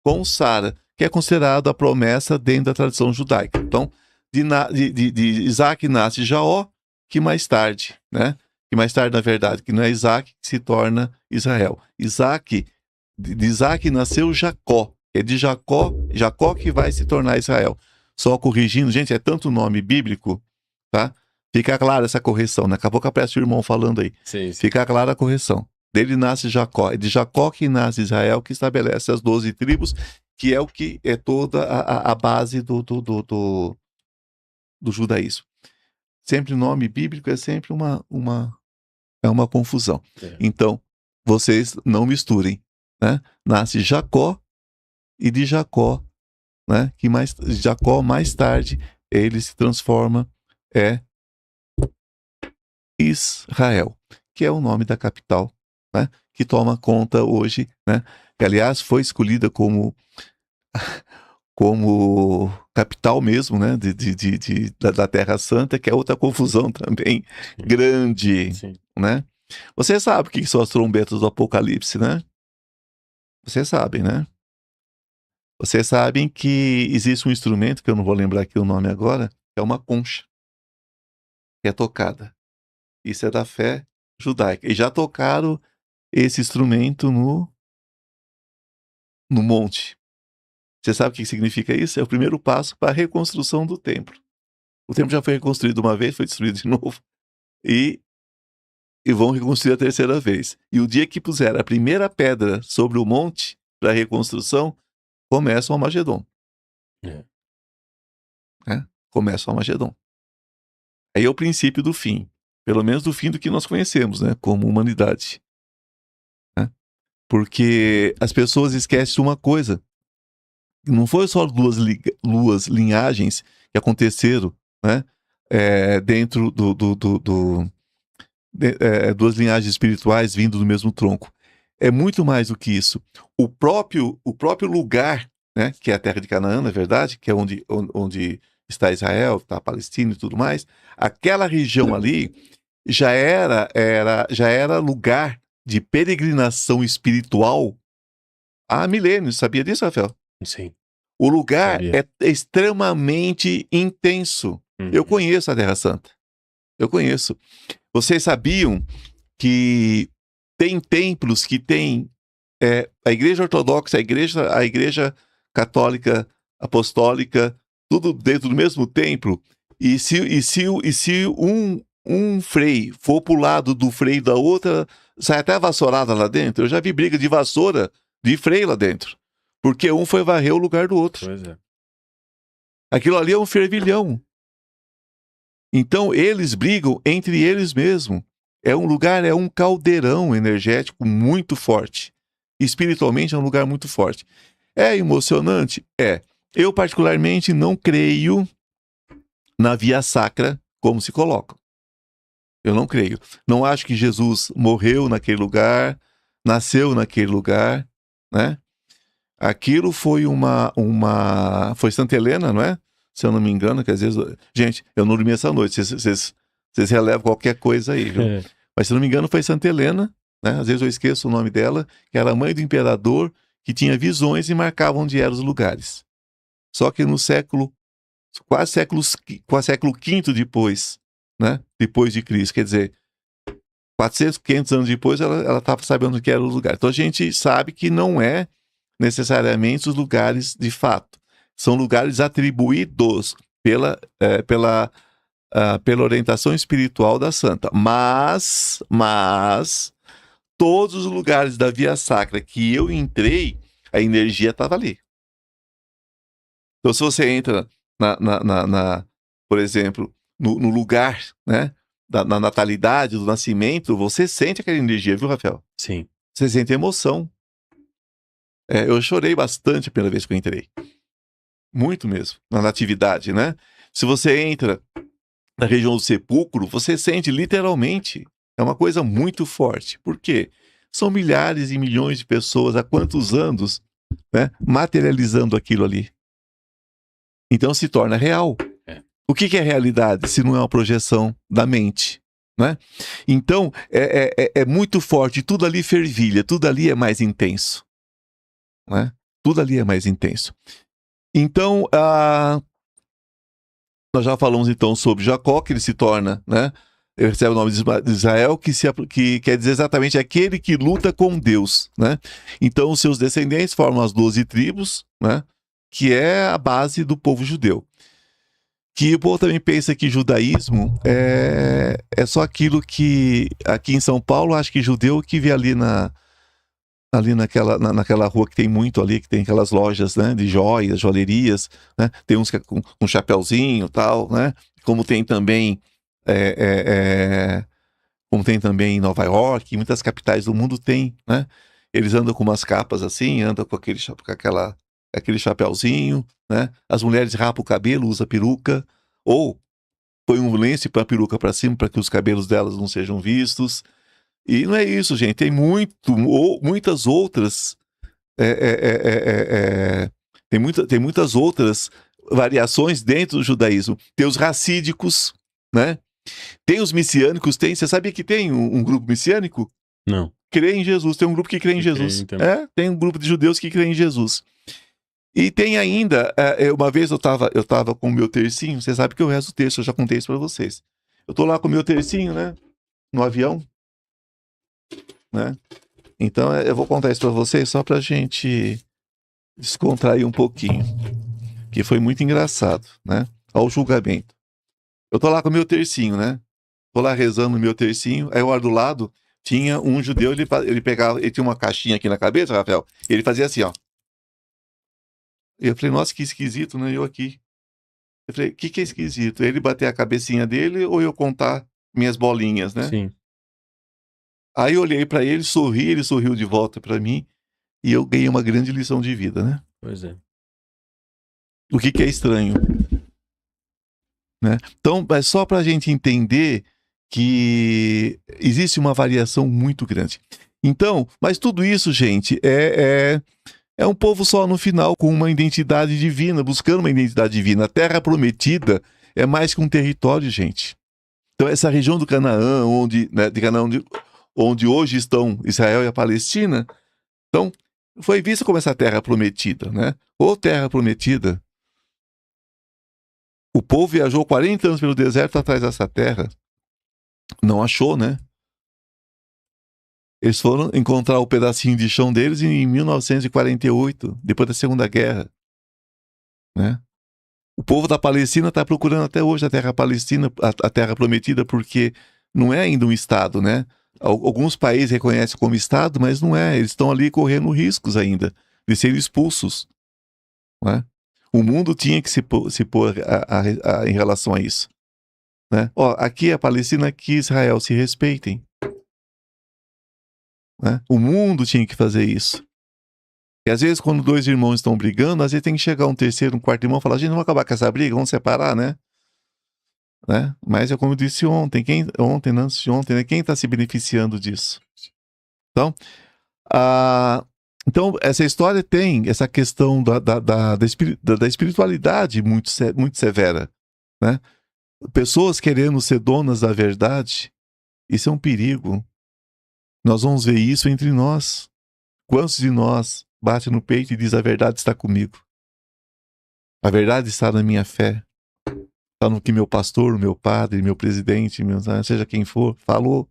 [SPEAKER 1] com Sara, que é considerado a promessa dentro da tradição judaica. Então, de Isaac nasce Jaó, que mais tarde, né? Que mais tarde, na verdade, que não é Isaac que se torna Israel. De Isaac nasceu Jacó. É de Jacó que vai se tornar Israel. Só corrigindo, gente, é tanto nome bíblico, tá? Fica clara essa correção, né? Acabou que aparece o irmão falando aí.
[SPEAKER 2] Sim, sim.
[SPEAKER 1] Fica clara a correção. Dele nasce Jacó. É de Jacó que nasce Israel, que estabelece as 12 tribos, que é o que é toda a base do judaísmo. Sempre nome bíblico é sempre uma confusão. Então, vocês não misturem, né? Nasce Jacó, e de Jacó, né? Jacó mais tarde ele se transforma Israel, que é o nome da capital, né? Que toma conta hoje, né? Que, aliás, foi escolhida como capital mesmo, né? Da Terra Santa, que é outra confusão também grande, né? Você sabe o que são as trombetas do Apocalipse, né? Vocês sabem, né? Vocês sabem que existe um instrumento, que eu não vou lembrar aqui o nome agora, que é uma concha, que é tocada. Isso é da fé judaica. E já tocaram esse instrumento no monte. Você sabe o que significa isso? É o primeiro passo para a reconstrução do templo. O templo já foi reconstruído uma vez, foi destruído de novo. E vão reconstruir a terceira vez. E o dia que puser a primeira pedra sobre o monte para a reconstrução, começa o Armagedon. Começa o Armagedon. Aí é o princípio do fim. Pelo menos do fim do que nós conhecemos, né? Como humanidade. Né? Porque as pessoas esquecem uma coisa. Não foi só duas linhagens que aconteceram, né? Dentro duas linhagens espirituais vindo do mesmo tronco. É muito mais do que isso. O próprio lugar, né? Que é a terra de Canaã, na verdade, que é onde está Israel, está a Palestina e tudo mais. Aquela região ali já era lugar de peregrinação espiritual há milênios. Sabia disso, Rafael?
[SPEAKER 2] Sim.
[SPEAKER 1] O lugar é extremamente intenso. Eu conheço a Terra Santa. Eu conheço. Vocês sabiam que tem templos que tem a Igreja Ortodoxa, a Igreja Católica Apostólica, tudo dentro do mesmo templo? E se um frei for pro lado do frei da outra, sai até vassourada lá dentro? Eu já vi briga de vassoura de frei lá dentro. Porque um foi varrer o lugar do outro.
[SPEAKER 2] Pois é.
[SPEAKER 1] Aquilo ali é um fervilhão. Então, eles brigam entre eles mesmos. É um caldeirão energético muito forte. Espiritualmente, é um lugar muito forte. É emocionante? É. Eu, particularmente, não creio na via sacra como se coloca. Eu não creio. Não acho que Jesus morreu naquele lugar, nasceu naquele lugar, né? Aquilo foi foi Santa Helena, não é? Se eu não me engano, que às vezes... Gente, eu não dormi essa noite, vocês relevam qualquer coisa aí, viu? Mas se eu não me engano foi Santa Helena, né? Às vezes eu esqueço o nome dela, que era a mãe do imperador, que tinha visões e marcava onde eram os lugares. Só que no quase século V depois, né? Depois de Cristo, quer dizer, 400, 500 anos depois, ela estava sabendo o que era o lugar. Então a gente sabe que não é necessariamente os lugares de fato. São lugares atribuídos pela orientação espiritual da santa. Mas, todos os lugares da Via Sacra que eu entrei, a energia estava ali. Então, se você entra, por exemplo, no lugar, né, na natalidade, do nascimento, você sente aquela energia, viu, Rafael?
[SPEAKER 2] Sim.
[SPEAKER 1] Você sente emoção. Eu chorei bastante a primeira vez que eu entrei. Muito mesmo, na natividade, né? Se você entra na região do sepulcro, você sente literalmente. É uma coisa muito forte. Por quê? São milhares e milhões de pessoas há quantos anos, né, materializando aquilo ali. Então se torna real. O que é realidade se não é uma projeção da mente? Né? Então é muito forte, tudo ali fervilha, tudo ali é mais intenso. Né? Tudo ali é mais intenso. Então, nós já falamos então sobre Jacó, que ele se torna, né? Ele recebe o nome de Israel, que quer dizer exatamente aquele que luta com Deus, né? Então, os seus descendentes formam as 12 tribos, né? Que é a base do povo judeu. Que o povo também pensa que judaísmo é só aquilo que, aqui em São Paulo, acho que judeu que vê ali naquela rua que tem muito ali, que tem aquelas lojas, né, de joias, joalherias, né? Tem uns com chapéuzinho e tal, né? Como tem também em Nova York, muitas capitais do mundo tem, né? Eles andam com umas capas assim, andam com aquele chapéuzinho, né? As mulheres rapam o cabelo, usam peruca, ou põe um lenço e põe a peruca para cima para que os cabelos delas não sejam vistos. E não é isso, gente. Tem muitas outras. Tem muitas outras variações dentro do judaísmo. Tem os racídicos, né? Tem os messiânicos. Você sabia que tem um grupo messiânico?
[SPEAKER 2] Não.
[SPEAKER 1] Crê em Jesus. Tem um grupo que crê em Jesus. Tem um grupo de judeus que crê em Jesus. E tem ainda, uma vez eu tava com o meu tercinho. Você sabe que eu rezo o texto, eu já contei isso para vocês. Eu tô lá com o meu tercinho, né? No avião. Né? Então eu vou contar isso para vocês só pra gente descontrair um pouquinho, que foi muito engraçado, né? Ao julgamento. Eu tô lá com o meu tercinho, né? Tô lá rezando o meu tercinho, aí eu do lado tinha um judeu, ele tinha uma caixinha aqui na cabeça, Rafael, ele fazia assim, ó. E eu falei, nossa, que esquisito, né? Eu aqui. Eu falei, o que é esquisito? Ele bater a cabecinha dele ou eu contar minhas bolinhas, né?
[SPEAKER 2] Sim.
[SPEAKER 1] Aí eu olhei pra ele sorriu de volta pra mim, e eu ganhei uma grande lição de vida, né?
[SPEAKER 2] Pois é.
[SPEAKER 1] O que é estranho. Né? Então, é só pra gente entender que existe uma variação muito grande. Então, mas tudo isso, gente, é um povo só no final, com uma identidade divina, buscando uma identidade divina. A terra prometida é mais que um território, gente. Então, essa região do Canaã, onde hoje estão Israel e a Palestina, então, foi vista como essa terra prometida, né? Ou terra prometida. O povo viajou 40 anos pelo deserto atrás dessa terra. Não achou, né? Eles foram encontrar o pedacinho de chão deles em 1948, depois da Segunda Guerra. Né? O povo da Palestina está procurando até hoje a terra palestina, a terra prometida, porque não é ainda um Estado, né? Alguns países reconhecem como Estado, mas não é. Eles estão ali correndo riscos ainda de serem expulsos. Né? O mundo tinha que se pôr em relação a isso. Né? Aqui é a Palestina, aqui Israel, se respeitem. Né? O mundo tinha que fazer isso. E às vezes, quando dois irmãos estão brigando, às vezes tem que chegar um terceiro, um quarto irmão e falar: gente, vamos acabar com essa briga, vamos separar, né? né? Mas é como eu disse ontem, antes de ontem, né? Quem está se beneficiando disso? Então, então, essa história tem essa questão da espiritualidade muito severa, né? Pessoas querendo ser donas da verdade, isso é um perigo. Nós vamos ver isso entre nós. Quantos de nós bate no peito e diz: a verdade está comigo? A verdade está na minha fé. Está no que meu pastor, meu padre, meu presidente, seja quem for, falou.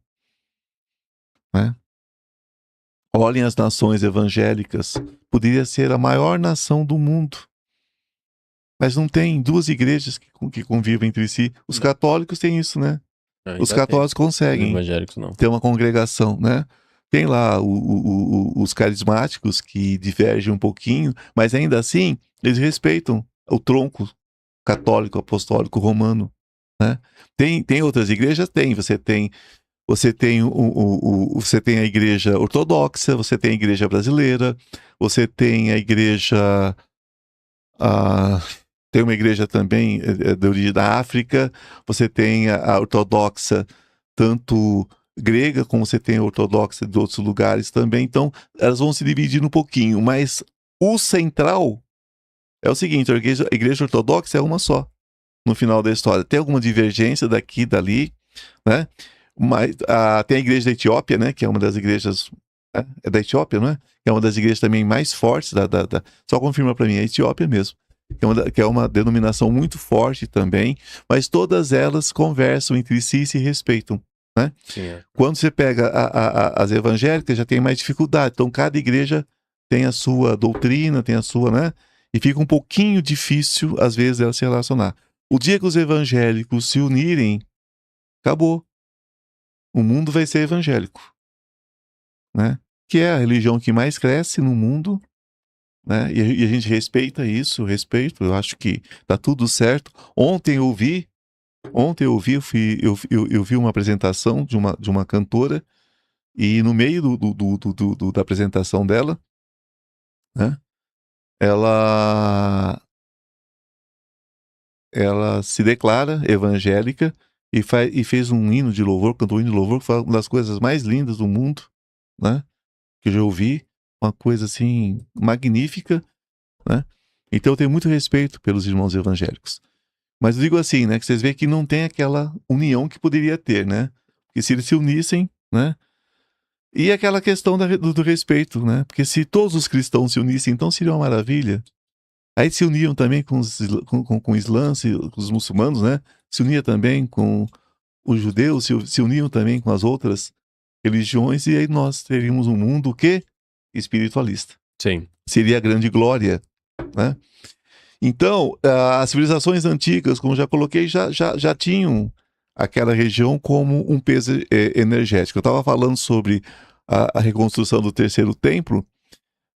[SPEAKER 1] Né? Olhem as nações evangélicas. Poderia ser a maior nação do mundo. Mas não tem duas igrejas que convivem entre si. Os católicos têm isso, né? Os católicos conseguem ter uma congregação, né? Tem lá os carismáticos que divergem um pouquinho, mas ainda assim eles respeitam o tronco católico, apostólico, romano, né? Tem outras igrejas? Tem. Você tem a igreja ortodoxa, você tem a igreja brasileira, você tem a igreja... tem uma igreja também de origem da África, você tem a ortodoxa, tanto grega como você tem a ortodoxa de outros lugares também. Então, elas vão se dividir um pouquinho, mas o central é o seguinte: a igreja ortodoxa é uma só, no final da história. Tem alguma divergência daqui e dali, né? Mas tem a igreja da Etiópia, né? Que é uma das igrejas... É da Etiópia, não é? Que é uma das igrejas também mais fortes só confirma para mim, é a Etiópia mesmo. Que é uma denominação muito forte também, mas todas elas conversam entre si e se respeitam, né?
[SPEAKER 2] Sim, é.
[SPEAKER 1] Quando você pega as evangélicas, já tem mais dificuldade. Então, cada igreja tem a sua doutrina, tem a sua, né? E fica um pouquinho difícil, às vezes, ela se relacionar. O dia que os evangélicos se unirem, acabou. O mundo vai ser evangélico, né? Que é a religião que mais cresce no mundo, né? E a gente respeita isso, eu acho que tá tudo certo. Ontem eu vi, eu vi uma apresentação de uma cantora, e no meio da apresentação dela, né? Ela se declara evangélica e fez um hino de louvor, cantou um hino de louvor, que foi uma das coisas mais lindas do mundo, né? Que eu já ouvi, uma coisa assim magnífica, né? Então eu tenho muito respeito pelos irmãos evangélicos. Mas eu digo assim, né, que vocês veem que não tem aquela união que poderia ter, né? Porque se eles se unissem, né? E aquela questão do respeito, né? Porque se todos os cristãos se unissem, então seria uma maravilha. Aí se uniam também com o Islã, com os muçulmanos, né? Se unia também com os judeus, se uniam também com as outras religiões, e aí nós teríamos um mundo que espiritualista.
[SPEAKER 2] Sim.
[SPEAKER 1] Seria a grande glória, né? Então, as civilizações antigas, como já coloquei, já tinham aquela região como um peso energético. Eu estava falando sobre a reconstrução do terceiro templo,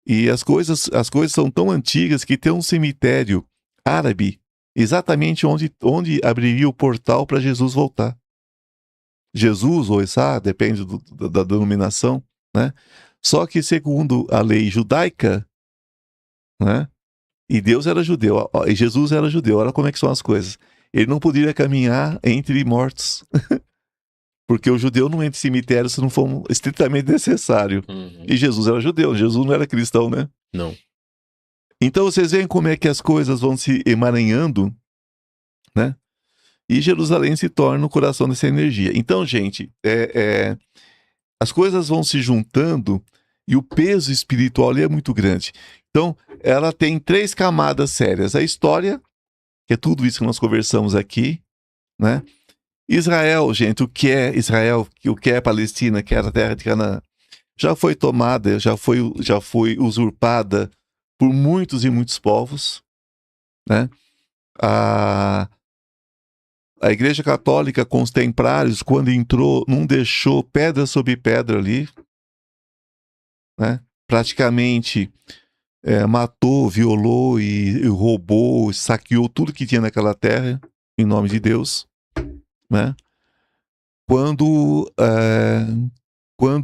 [SPEAKER 1] e as coisas são tão antigas que tem um cemitério árabe exatamente onde abriria o portal para Jesus voltar. Jesus ou Issa, depende da denominação, né? Só que segundo a lei judaica, né? E Deus era judeu, e Jesus era judeu. Olha como é que são as coisas. Ele não poderia caminhar entre mortos. Porque o judeu não entra em cemitério se não for estritamente necessário.
[SPEAKER 2] Uhum.
[SPEAKER 1] E Jesus era judeu, Jesus não era cristão, né?
[SPEAKER 2] Não.
[SPEAKER 1] Então vocês veem como é que as coisas vão se emaranhando, né? E Jerusalém se torna o coração dessa energia. Então, gente, as coisas vão se juntando e o peso espiritual ali é muito grande. Então, ela tem 3 camadas sérias. A história, que é tudo isso que nós conversamos aqui, né? Israel, gente, o que é Israel, o que é Palestina, que era a terra de Canaã, já foi tomada, já foi usurpada por muitos e muitos povos, né? A Igreja Católica com os templários, quando entrou, não deixou pedra sobre pedra ali, né? Praticamente matou, violou e roubou, saqueou tudo que tinha naquela terra, em nome de Deus, né? Quando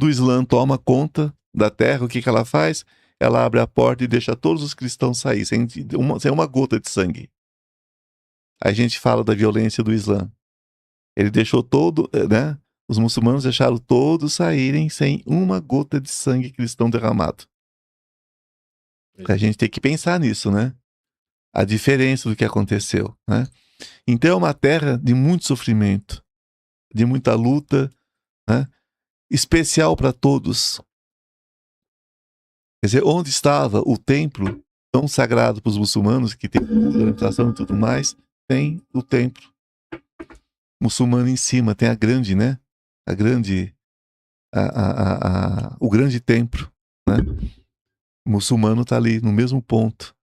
[SPEAKER 1] o Islã toma conta da terra, o que ela faz? Ela abre a porta e deixa todos os cristãos sair, sem uma gota de sangue. A gente fala da violência do Islã. Ele deixou todo, né? Os muçulmanos deixaram todos saírem sem uma gota de sangue cristão derramado. A gente tem que pensar nisso, né? A diferença do que aconteceu, né? Então é uma terra de muito sofrimento, de muita luta, né? Especial para todos. Quer dizer, onde estava o templo tão sagrado para os muçulmanos, que tem orientação e tudo mais, tem o templo muçulmano em cima, tem a grande, né? A grande, o grande templo, né? O muçulmano está ali no mesmo ponto.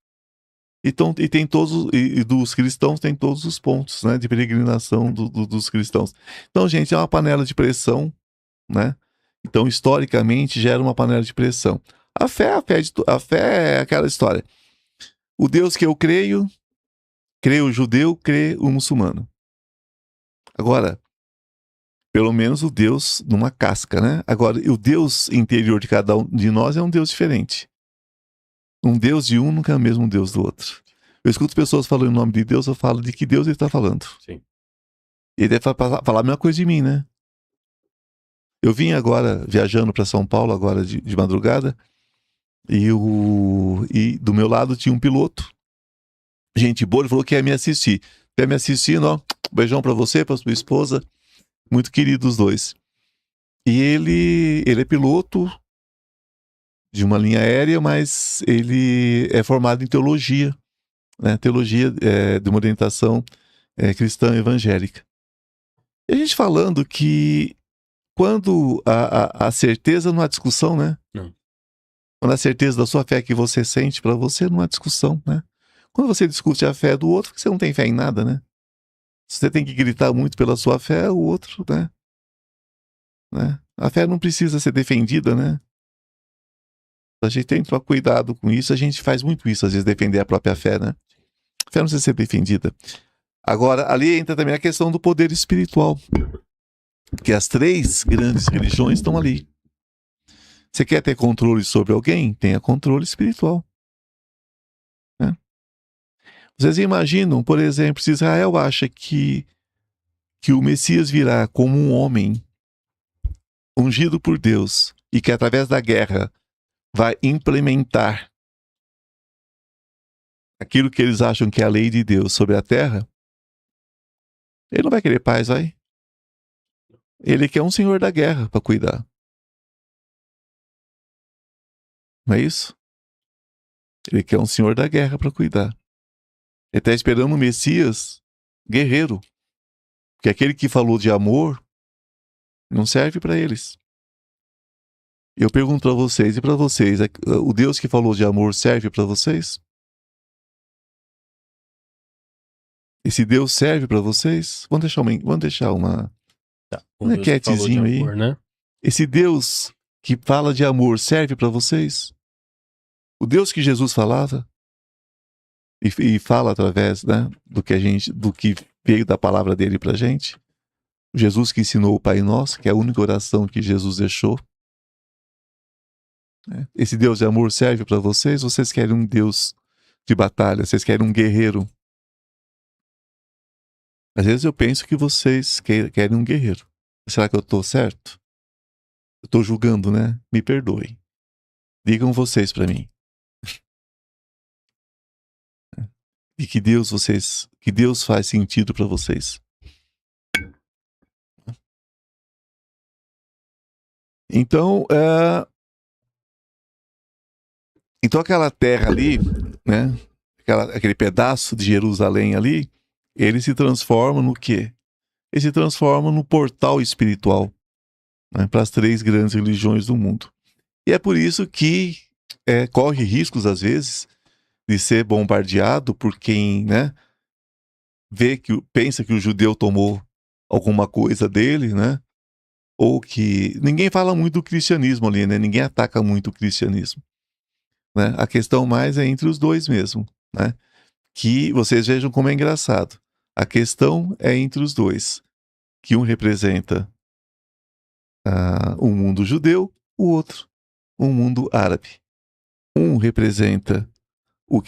[SPEAKER 1] Então, e tem todos, e dos cristãos tem todos os pontos, né? De peregrinação dos cristãos. Então, gente, é uma panela de pressão, né? Então, historicamente, gera uma panela de pressão. A fé é aquela história. O Deus que eu creio o judeu, crê o muçulmano. Agora, pelo menos o Deus numa casca, né? Agora, o Deus interior de cada um de nós é um Deus diferente. Um Deus de um nunca é o mesmo Deus do outro. Eu escuto pessoas falando em nome de Deus, eu falo de que Deus ele está falando.
[SPEAKER 2] Sim.
[SPEAKER 1] Ele deve falar a mesma coisa de mim, né? Eu vim agora, viajando para São Paulo, agora de madrugada, e do meu lado tinha um piloto. Gente boa, ele falou que ia me assistir. Quer me assistindo, ó, beijão para você, para sua esposa. Muito queridos os dois. E ele é piloto de uma linha aérea, mas ele é formado em teologia, né? Teologia de uma orientação cristã evangélica. E a gente falando que quando a certeza não há discussão, né?
[SPEAKER 2] Não.
[SPEAKER 1] Quando a certeza da sua fé que você sente, para você não há discussão, né? Quando você discute a fé do outro, você não tem fé em nada, né? Você tem que gritar muito pela sua fé, o outro, né? A fé não precisa ser defendida, né? A gente tem que tomar cuidado com isso. A gente faz muito isso, às vezes, defender a própria fé, né? A fé não precisa ser defendida. Agora, ali entra também a questão do poder espiritual. Que as três grandes religiões estão ali. Você quer ter controle sobre alguém? Tenha controle espiritual. Né? Vocês imaginam, por exemplo, se Israel acha que o Messias virá como um homem ungido por Deus e que através da guerra vai implementar aquilo que eles acham que é a lei de Deus sobre a terra, ele não vai querer paz, vai? Ele quer um senhor da guerra para cuidar. Não é isso? Ele quer um senhor da guerra para cuidar. Ele está esperando um Messias guerreiro. Porque aquele que falou de amor não serve para eles. Eu pergunto para vocês, e para vocês, o Deus que falou de amor serve para vocês? Esse Deus serve para vocês? Vamos deixar uma enquetezinho aí.
[SPEAKER 2] Amor, né?
[SPEAKER 1] Esse Deus que fala de amor serve para vocês? O Deus que Jesus falava e fala através, né, do que veio da palavra dele pra gente. Jesus que ensinou o Pai Nosso, que é a única oração que Jesus deixou. Esse Deus de amor serve para vocês? Vocês querem um Deus de batalha? Vocês querem um guerreiro? Às vezes eu penso que vocês querem um guerreiro. Será que eu estou certo? Eu estou julgando, né? Me perdoem. Digam vocês para mim. E que Deus faz sentido para vocês. Então, então aquela terra ali, né? Aquele pedaço de Jerusalém ali, ele se transforma no quê? Ele se transforma no portal espiritual, né, para as três grandes religiões do mundo. E é por isso que corre riscos, às vezes, de ser bombardeado por quem, né, pensa que o judeu tomou alguma coisa dele, né? Ou que ninguém fala muito do cristianismo ali, né? Ninguém ataca muito o cristianismo, né? A questão mais é entre os dois mesmo, né? Que vocês vejam como é engraçado. A questão é entre os dois, que um representa um mundo judeu, o outro um mundo árabe. Um representa o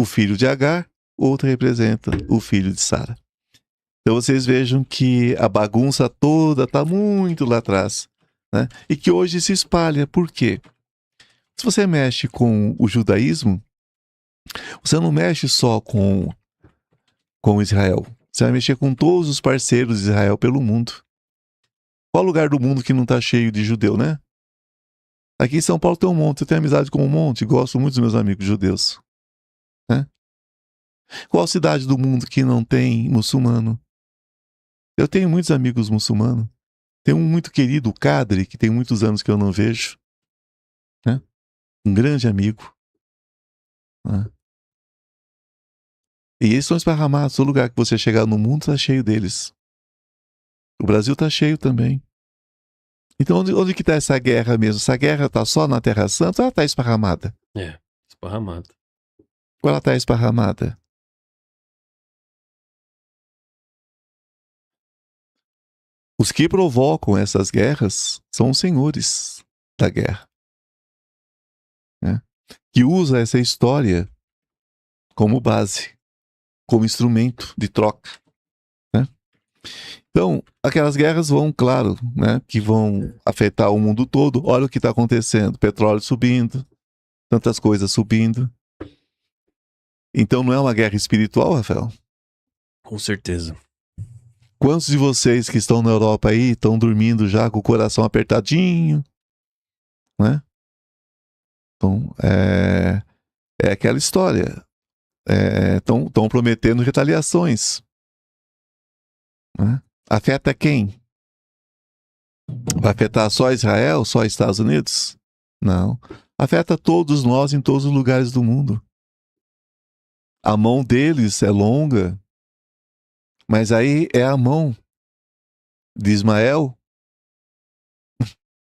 [SPEAKER 1] filho de Agar, o outro representa o filho de Sara. Então vocês vejam que a bagunça toda está muito lá atrás, né? E que hoje se espalha. Por quê? Se você mexe com o judaísmo, você não mexe só com Israel. Você vai mexer com todos os parceiros de Israel pelo mundo. Qual lugar do mundo que não está cheio de judeu, né? Aqui em São Paulo tem um monte. Eu tenho amizade com um monte. Gosto muito dos meus amigos judeus. Né? Qual cidade do mundo que não tem muçulmano? Eu tenho muitos amigos muçulmanos. Tem um muito querido, o Kadri, que tem muitos anos que eu não vejo. Né? Um grande amigo. Né? E eles são esparramados. Todo lugar que você chegar no mundo está cheio deles. O Brasil está cheio também. Então onde que está essa guerra mesmo? Essa guerra está só na Terra Santa ou ela está esparramada?
[SPEAKER 2] Esparramada.
[SPEAKER 1] Ou ela está esparramada? Os que provocam essas guerras são os senhores da guerra. Né? Que usa essa história como base, como instrumento de troca. Né? Então, aquelas guerras vão, claro, né, que vão afetar o mundo todo. Olha o que está acontecendo. Petróleo subindo, tantas coisas subindo. Então não é uma guerra espiritual, Rafael?
[SPEAKER 2] Com certeza.
[SPEAKER 1] Quantos de vocês que estão na Europa aí estão dormindo já com o coração apertadinho? Né? Então, é aquela história. Estão prometendo retaliações. Né? Afeta quem? Vai afetar só Israel, só Estados Unidos? Não. Afeta todos nós em todos os lugares do mundo. A mão deles é longa, mas aí é a mão de Ismael?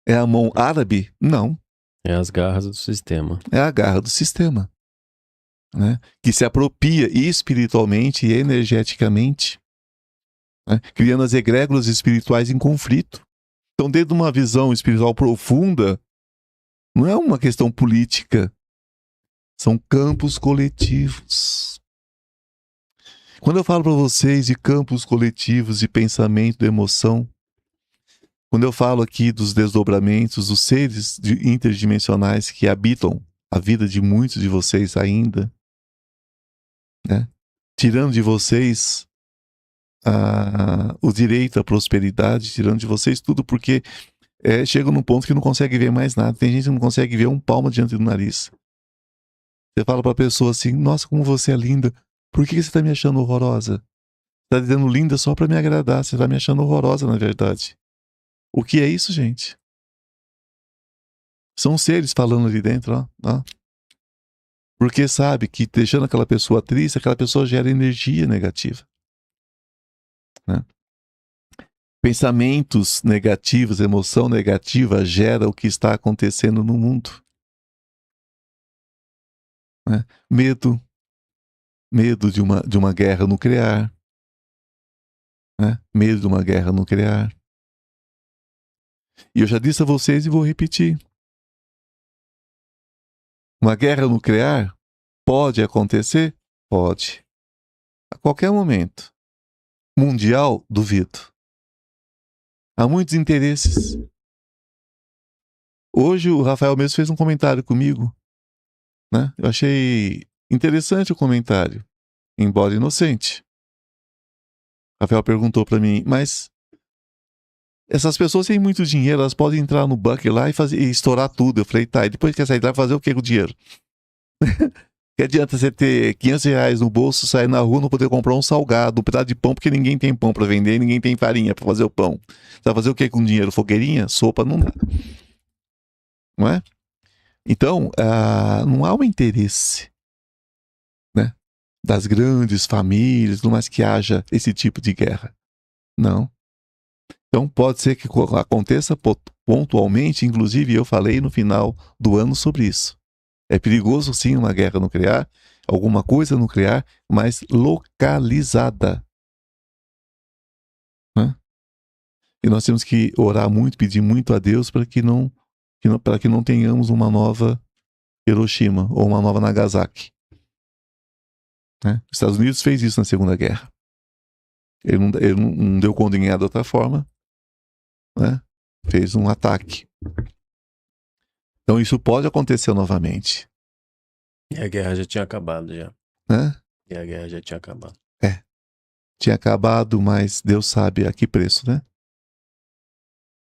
[SPEAKER 1] É a mão árabe? Não.
[SPEAKER 2] É as garras do sistema.
[SPEAKER 1] É a garra do sistema. Né? Que se apropria espiritualmente e energeticamente, né? Criando as egrégoras espirituais em conflito. Então, dentro de uma visão espiritual profunda, não é uma questão política, são campos coletivos. Quando eu falo para vocês de campos coletivos, de pensamento, de emoção, quando eu falo aqui dos desdobramentos, dos seres interdimensionais que habitam a vida de muitos de vocês ainda, né? Tirando de vocês o direito à prosperidade, tirando de vocês tudo, porque chega num ponto que não consegue ver mais nada. Tem gente que não consegue ver um palmo diante do nariz. Você fala pra pessoa assim, nossa, como você é linda. Por que você tá me achando horrorosa? Você tá dizendo linda só pra me agradar. Você tá me achando horrorosa, na verdade. O que é isso, gente? São seres falando ali dentro, ó. Porque sabe que deixando aquela pessoa triste, aquela pessoa gera energia negativa. Né? Pensamentos negativos, emoção negativa gera o que está acontecendo no mundo. Né? Medo de uma guerra nuclear. Né? Medo de uma guerra nuclear. E eu já disse a vocês e vou repetir. Uma guerra nuclear pode acontecer? Pode. A qualquer momento. Mundial? Duvido. Há muitos interesses. Hoje o Rafael mesmo fez um comentário comigo. Né? Eu achei interessante o comentário, embora inocente. Rafael perguntou para mim, mas essas pessoas têm muito dinheiro, elas podem entrar no bunker lá e estourar tudo. Eu falei, tá, e depois quer sair lá fazer o que com o dinheiro? Que adianta você ter R$500 no bolso, sair na rua, não poder comprar um salgado, um pedaço de pão, porque ninguém tem pão para vender e ninguém tem farinha para fazer o pão. Você vai fazer o que com dinheiro? Fogueirinha? Sopa não dá. Não é? Então, não há um interesse, né, das grandes famílias, não mais que haja esse tipo de guerra. Não. Então, pode ser que aconteça pontualmente, inclusive eu falei no final do ano sobre isso. É perigoso, sim, uma guerra nuclear, alguma coisa nuclear, mas localizada. Né? E nós temos que orar muito, pedir muito a Deus para que não tenhamos uma nova Hiroshima ou uma nova Nagasaki. Né? Os Estados Unidos fez isso na Segunda Guerra. Ele não deu conta de ganhar de outra forma, né? Fez um ataque. Então isso pode acontecer novamente.
[SPEAKER 2] E a guerra já tinha acabado já.
[SPEAKER 1] Né?
[SPEAKER 2] E a guerra já tinha acabado.
[SPEAKER 1] Tinha acabado, mas Deus sabe a que preço, né?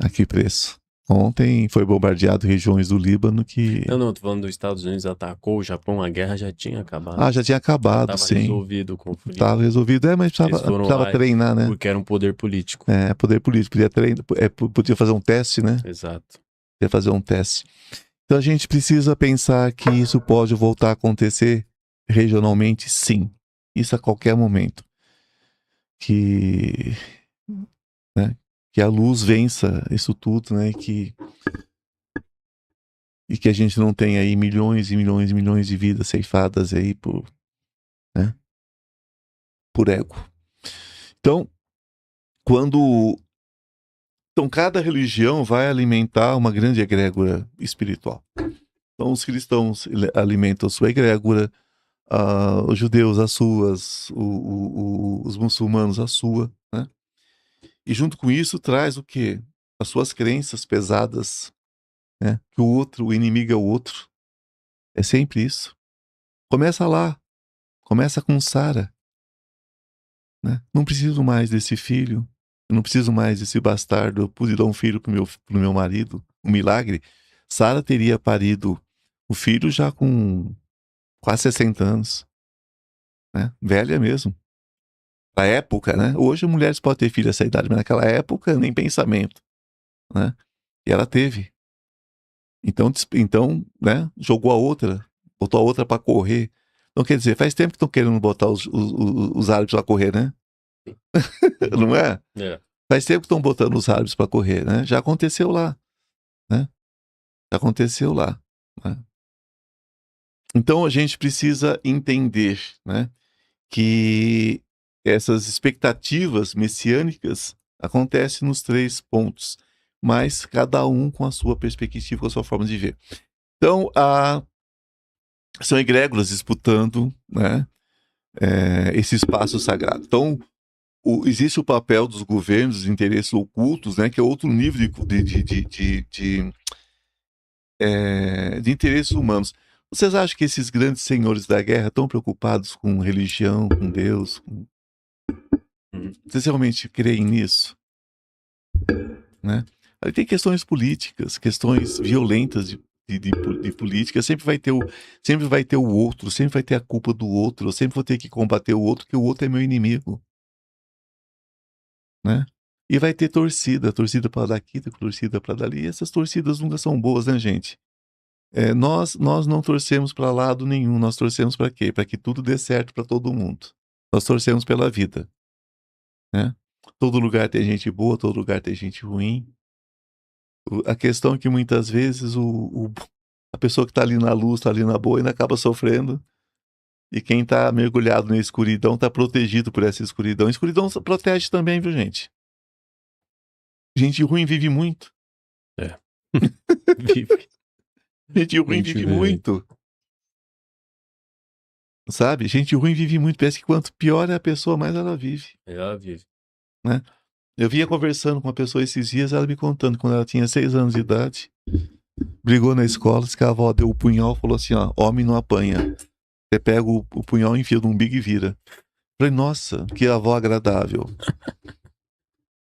[SPEAKER 1] A que preço. Ontem foi bombardeado regiões do Líbano que...
[SPEAKER 2] Não, tô falando dos Estados Unidos atacou o Japão, a guerra já tinha acabado.
[SPEAKER 1] já tinha acabado,
[SPEAKER 2] Tava
[SPEAKER 1] sim.
[SPEAKER 2] resolvido o conflito.
[SPEAKER 1] Estava resolvido, mas precisava treinar, né?
[SPEAKER 2] Porque era um poder político.
[SPEAKER 1] Poder político. Podia treinar, podia fazer um teste, né?
[SPEAKER 2] Exato.
[SPEAKER 1] Podia fazer um teste. Então a gente precisa pensar que isso pode voltar a acontecer regionalmente, sim. Isso a qualquer momento. Que a luz vença isso tudo, né? E que a gente não tenha aí milhões e milhões e milhões de vidas ceifadas aí por ego. Então, cada religião vai alimentar uma grande egrégora espiritual. Então, os cristãos alimentam a sua egrégora, os judeus as suas, os muçulmanos a sua, né? E junto com isso traz o quê? As suas crenças pesadas, né? Que o inimigo é o outro. É sempre isso. Começa lá. Começa com Sara. Né? Não preciso mais desse filho. Eu não preciso mais desse bastardo. Eu pude dar um filho pro meu marido. Um milagre. Sara teria parido o filho já com quase 60 anos. Né? Velha mesmo. Na época, né? Hoje mulheres podem ter filho essa idade, mas naquela época nem pensamento. Né? E ela teve. Então, né? Jogou a outra. Botou a outra para correr. Então, quer dizer, faz tempo que estão querendo botar os árabes para correr, né? Não é? Faz tempo que estão botando os árabes para correr, né? Já aconteceu lá, né? Já aconteceu lá, né? Então a gente precisa entender, né, que essas expectativas messiânicas acontecem nos 3 pontos, mas cada um com a sua perspectiva, com a sua forma de ver. Então, são egrégoras disputando, né, esse espaço sagrado. Então, existe o papel dos governos, dos interesses ocultos, né, que é outro nível de interesses humanos. Vocês acham que esses grandes senhores da guerra estão preocupados com religião, com Deus? Vocês realmente creem nisso? Né? Aí tem questões políticas, questões violentas de política. Sempre vai ter o outro, sempre vai ter a culpa do outro. Eu sempre vou ter que combater o outro, porque o outro é meu inimigo. Né? E vai ter torcida para daqui, torcida para dali. E essas torcidas nunca são boas, né, gente? Nós não torcemos para lado nenhum. Nós torcemos para quê? Para que tudo dê certo para todo mundo. Nós torcemos pela vida. Né? Todo lugar tem gente boa, todo lugar tem gente ruim. A questão é que muitas vezes a pessoa que está ali na luz, está ali na boa, ainda acaba sofrendo. E quem está mergulhado na escuridão está protegido por essa escuridão. A escuridão protege também, viu, gente? Gente ruim vive muito.
[SPEAKER 2] Vive.
[SPEAKER 1] Gente ruim vive muito. Sabe? Gente ruim vive muito. Parece que quanto pior é a pessoa, mais ela vive.
[SPEAKER 2] Ela vive.
[SPEAKER 1] Né? Eu vinha conversando com uma pessoa esses dias, ela me contando, quando ela tinha 6 anos de idade, brigou na escola, disse que a avó deu o punhal e falou assim, ó, homem não apanha. Você pega o punhal, enfia no umbigo e vira. Falei, nossa, que avó agradável.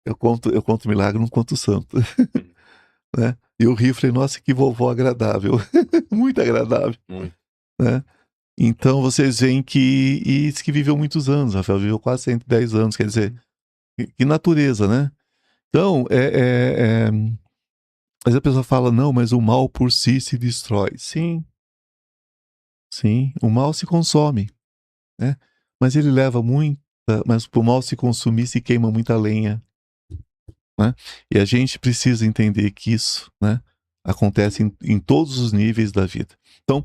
[SPEAKER 1] Eu conto milagre, não conto santo. Né? E eu ri, falei, nossa, que vovó agradável. Muito agradável. Né? Então vocês veem que isso que viveu muitos anos, Rafael viveu quase 110 anos, quer dizer, que natureza, né? Então, às vezes a pessoa fala, não, mas o mal por si se destrói. Sim, o mal se consome, né? Mas ele leva mas para o mal se consumir, se queima muita lenha. Né? E a gente precisa entender que isso, né, acontece em todos os níveis da vida. Então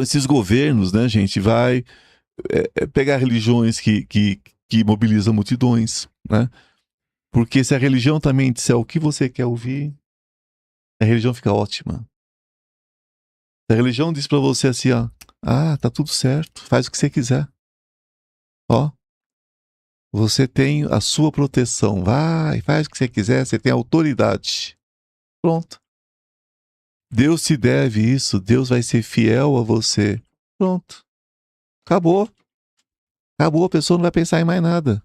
[SPEAKER 1] esses governos, né, gente, vai pegar religiões que mobilizam multidões, né? Porque se a religião também disser o que você quer ouvir, a religião fica ótima. Se a religião diz para você assim, ó, tá tudo certo, faz o que você quiser. Ó, Você tem a sua proteção. Vai, faz o que você quiser, você tem autoridade. Pronto. Deus te deve isso, Deus vai ser fiel a você. Pronto. Acabou. Acabou, a pessoa não vai pensar em mais nada.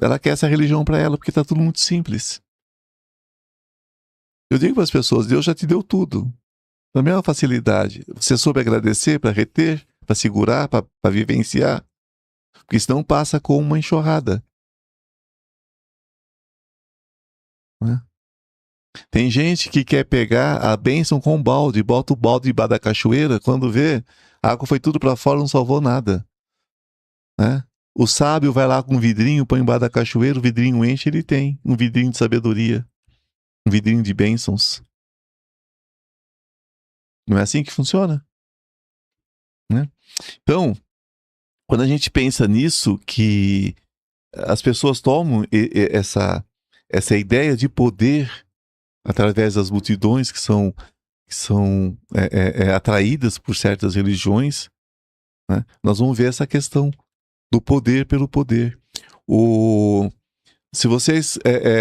[SPEAKER 1] Ela quer essa religião para ela porque tá tudo muito simples. Eu digo para as pessoas, Deus já te deu tudo. Na mesma facilidade. Você soube agradecer para reter, para segurar, para vivenciar. Porque senão passa com uma enxurrada. Né? Tem gente que quer pegar a bênção com um balde, bota o balde debaixo da cachoeira, quando vê, a água foi tudo para fora, não salvou nada. Né? O sábio vai lá com um vidrinho, põe embaixo da cachoeira, o vidrinho enche, ele tem um vidrinho de sabedoria, um vidrinho de bênçãos. Não é assim que funciona? Né? Então, quando a gente pensa nisso, que as pessoas tomam essa ideia de poder através das multidões que são atraídas por certas religiões, né? Nós vamos ver essa questão do poder pelo poder. Se vocês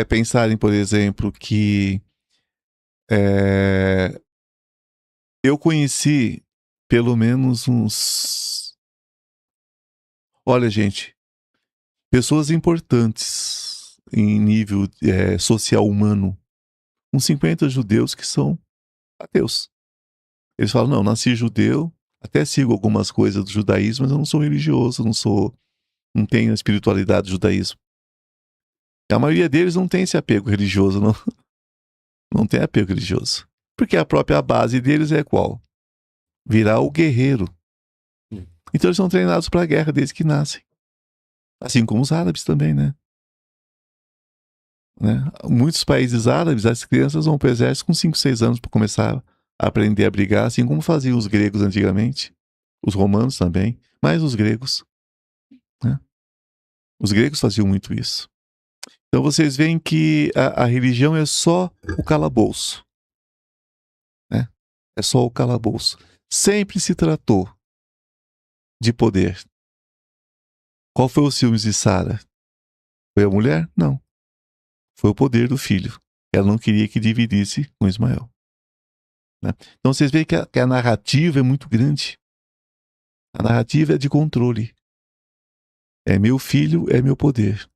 [SPEAKER 1] pensarem, por exemplo, que eu conheci pelo menos uns... Olha, gente, pessoas importantes em nível social humano, uns 50 judeus que são ateus. Eles falam, não, nasci judeu, até sigo algumas coisas do judaísmo, mas eu não sou religioso, não tenho a espiritualidade do judaísmo. A maioria deles não tem esse apego religioso, não tem apego religioso. Porque a própria base deles é qual? Virar o guerreiro. Então eles são treinados para a guerra desde que nascem. Assim como os árabes também, né? Muitos países árabes, as crianças vão para o exército com 5, 6 anos para começar a aprender a brigar, assim como faziam os gregos antigamente. Os romanos também, mas os gregos. Né? Os gregos faziam muito isso. Então vocês veem que a religião é só o calabouço. Né? É só o calabouço. Sempre se tratou de poder. Qual foi o ciúmes de Sara? Foi a mulher? Não. Foi o poder do filho. Ela não queria que dividisse com Ismael. Né? Então vocês veem que a narrativa é muito grande. A narrativa é de controle. É meu filho, é meu poder.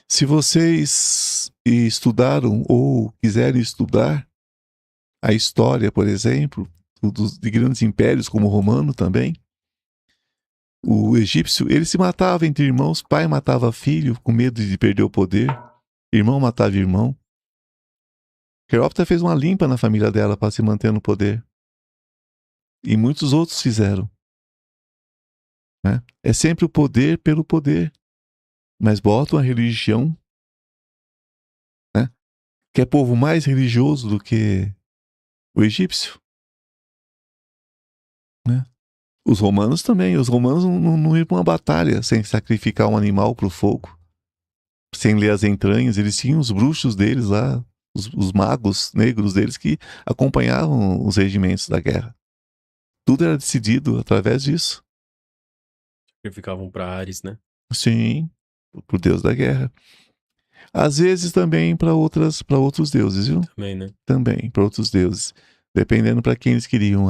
[SPEAKER 1] Se vocês estudaram ou quiserem estudar a história, por exemplo, de grandes impérios como o romano também, o egípcio, ele se matava entre irmãos, pai matava filho com medo de perder o poder, irmão matava irmão. Cleópatra fez uma limpa na família dela para se manter no poder. E muitos outros fizeram. Né? É sempre o poder pelo poder. Mas botam a religião, né? Que é povo mais religioso do que o egípcio. Né? Os romanos também. Os romanos não iam para uma batalha sem sacrificar um animal para o fogo, sem ler as entranhas. Eles tinham os bruxos deles lá, os magos negros deles que acompanhavam os regimentos da guerra. Tudo era decidido através disso.
[SPEAKER 2] Sacrificavam para Ares, né?
[SPEAKER 1] Sim, pro deus da guerra. Às vezes também para outros deuses, viu?
[SPEAKER 2] Também, né?
[SPEAKER 1] Também, para outros deuses. Dependendo para quem eles queriam,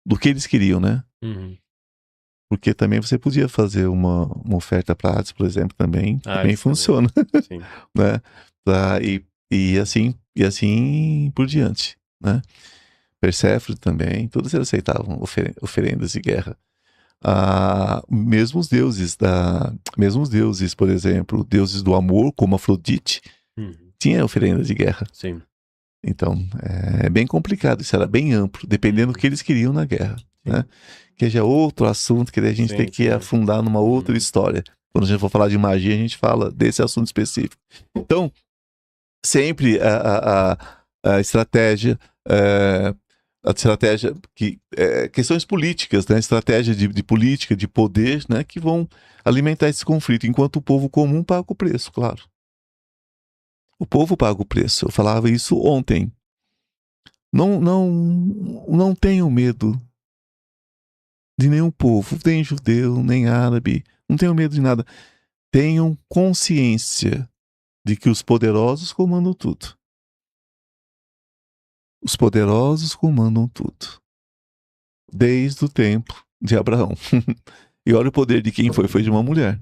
[SPEAKER 1] do que eles queriam, né?
[SPEAKER 2] Uhum.
[SPEAKER 1] Porque também você podia fazer uma oferta para Hades, por exemplo, também funciona.
[SPEAKER 2] Sim.
[SPEAKER 1] Né? E assim por diante, né? Perséfone também, todos eles aceitavam oferendas de guerra. Mesmo os deuses, por exemplo, deuses do amor, como Afrodite, tinha oferenda de guerra.
[SPEAKER 2] Sim.
[SPEAKER 1] Então, é bem complicado, isso era bem amplo, dependendo do que eles queriam na guerra. Né? Que já é outro assunto que a gente tem que afundar numa outra história. Quando a gente for falar de magia, a gente fala desse assunto específico. Então, sempre a estratégia... questões políticas, né? Estratégia de política, de poder, né? Que vão alimentar esse conflito, enquanto o povo comum paga o preço, claro. O povo paga o preço. Eu falava isso ontem. Não tenham medo de nenhum povo, nem judeu, nem árabe. Não tenham medo de nada. tenham consciência de que os poderosos comandam tudo. Os poderosos comandam tudo. Desde o tempo de Abraão. E olha o poder de quem foi. Foi de uma mulher.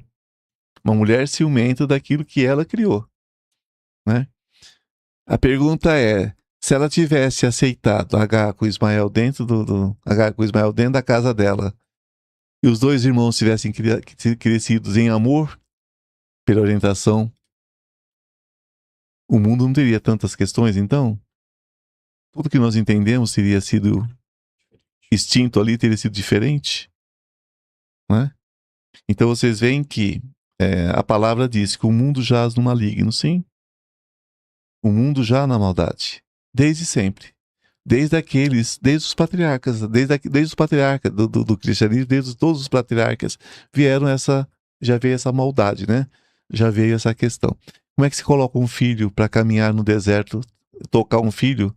[SPEAKER 1] Uma mulher ciumenta daquilo que ela criou. Né? A pergunta é, se ela tivesse aceitado Agar com Ismael dentro Agar com Ismael dentro da casa dela, e os dois irmãos tivessem crescidos em amor pela orientação, o mundo não teria tantas questões, então? Tudo que nós entendemos teria sido extinto ali, teria sido diferente? Né? Então vocês veem que a palavra diz que o mundo jaz no maligno, sim. O mundo já na maldade. Desde sempre. Desde os patriarcas, desde os patriarcas do cristianismo, desde todos os patriarcas, já veio essa maldade, né? Já veio essa questão. Como é que se coloca um filho para caminhar no deserto, tocar um filho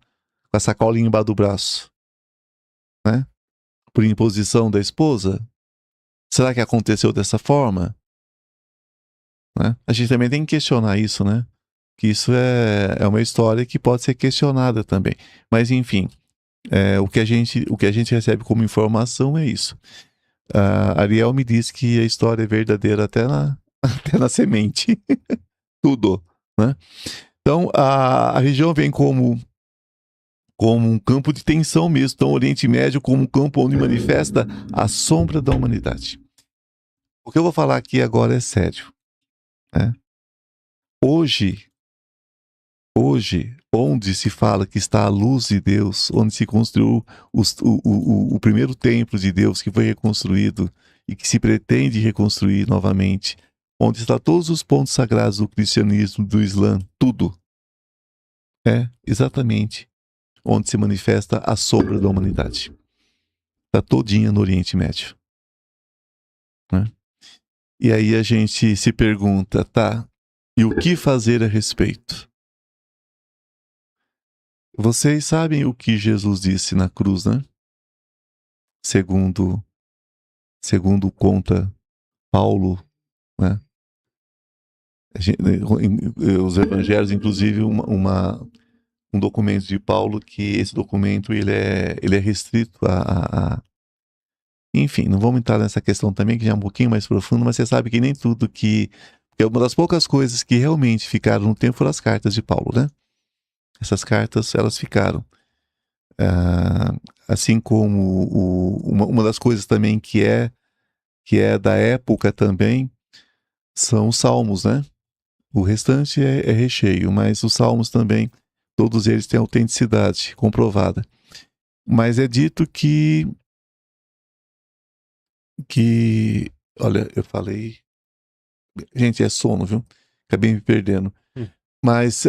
[SPEAKER 1] com a sacolinha embaixo do braço? Né? Por imposição da esposa? Será que aconteceu dessa forma? Né? A gente também tem que questionar isso, né? Que isso é uma história que pode ser questionada também. Mas, enfim, o que a gente recebe como informação é isso. Ariel me diz que a história é verdadeira até na semente. Tudo. Né? Então, a região vem como um campo de tensão mesmo. Então, o Oriente Médio como um campo onde manifesta a sombra da humanidade. O que eu vou falar aqui agora é sério. Né? Hoje, onde se fala que está a luz de Deus, onde se construiu o primeiro templo de Deus que foi reconstruído e que se pretende reconstruir novamente, onde está todos os pontos sagrados do cristianismo, do Islã, tudo, é exatamente onde se manifesta a sombra da humanidade. Está todinha no Oriente Médio. Né? E aí a gente se pergunta, tá, e o que fazer a respeito? Vocês sabem o que Jesus disse na cruz, né? Segundo conta Paulo, né? Os evangelhos, inclusive um documento de Paulo, que esse documento ele é restrito Enfim, não vamos entrar nessa questão também, que já é um pouquinho mais profundo, mas você sabe que nem tudo que é uma das poucas coisas que realmente ficaram no tempo foram as cartas de Paulo, né? Essas cartas, elas ficaram. Assim como uma das coisas também que é da época também, são os salmos, né? O restante é recheio, mas os salmos também, todos eles têm autenticidade comprovada. Mas é dito que olha, eu falei... Gente, é sono, viu? Acabei me perdendo. Mas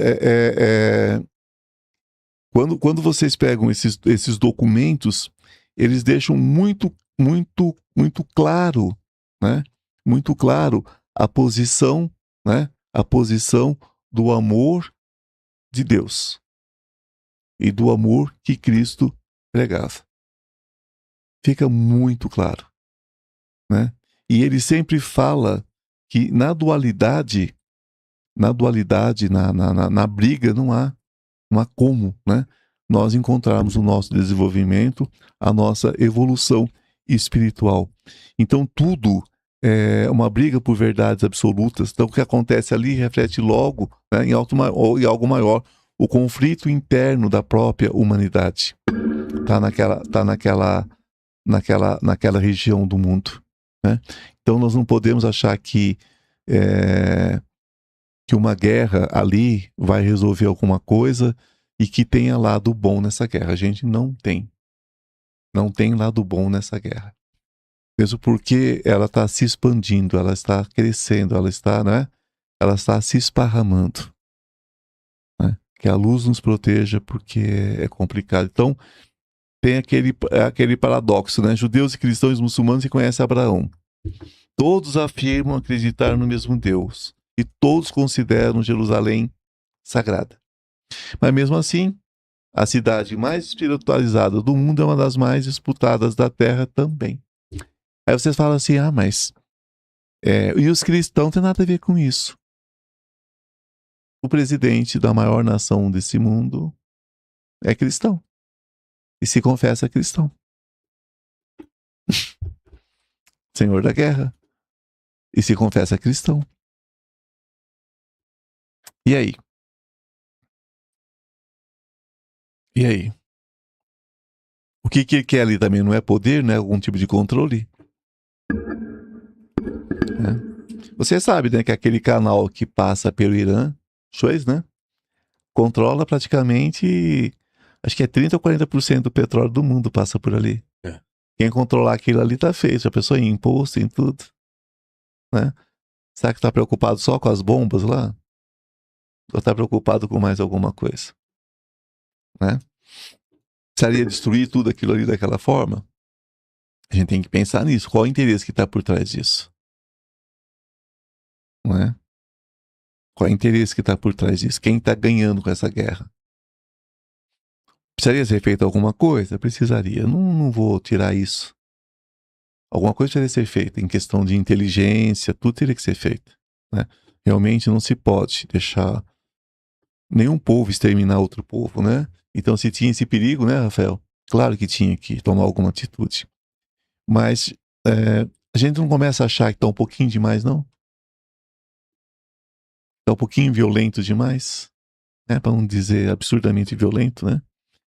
[SPEAKER 1] quando vocês pegam esses documentos, eles deixam muito, muito, muito claro, né? Muito claro a posição, né? A posição do amor de Deus e do amor que Cristo pregava. Fica muito claro, né? E ele sempre fala que na dualidade, na briga, não há como, né? Nós encontrarmos o nosso desenvolvimento, a nossa evolução espiritual. Então tudo é uma briga por verdades absolutas. Então o que acontece ali reflete logo, né, em algo maior, o conflito interno da própria humanidade. Tá naquela região do mundo, né? Então nós não podemos achar que uma guerra ali vai resolver alguma coisa e que tenha lado bom nessa guerra. A gente não tem. Não tem lado bom nessa guerra. Mesmo porque ela está se expandindo, ela está crescendo, ela está, né? Ela está se esparramando. Né? Que a luz nos proteja, porque é complicado. Então, tem aquele paradoxo, né? Judeus e cristãos e muçulmanos se conhecem Abraão. Todos afirmam acreditar no mesmo Deus. E todos consideram Jerusalém sagrada. Mas mesmo assim, a cidade mais espiritualizada do mundo é uma das mais disputadas da terra também. Aí vocês falam assim, mas E os cristãos não tem nada a ver com isso. O presidente da maior nação desse mundo é cristão. E se confessa cristão. Senhor da guerra. E se confessa cristão. E aí? E aí? O que ele quer ali também não é poder, não é algum tipo de controle? Você sabe, né, que aquele canal que passa pelo Irã, Suez, né? Controla praticamente, acho que é 30 ou 40% do petróleo do mundo passa por ali. Quem controlar aquilo ali tá feito, a pessoa em imposto, em tudo, né? Será que tá preocupado só com as bombas lá? Ou tá preocupado com mais alguma coisa? Né? Precisaria destruir tudo aquilo ali daquela forma? A gente tem que pensar nisso. Qual o interesse que está por trás disso? Não é? Qual é o interesse que está por trás disso? Quem está ganhando com essa guerra? Precisaria ser feito alguma coisa? Precisaria. Não vou tirar isso. Alguma coisa precisaria ser feita em questão de inteligência, tudo teria que ser feito. Né? Realmente não se pode deixar nenhum povo exterminar outro povo, né? Então, se tinha esse perigo, né, Rafael? Claro que tinha que tomar alguma atitude. Mas a gente não começa a achar que está um pouquinho demais, não? Está um pouquinho violento demais? Né? Para não dizer absurdamente violento, né?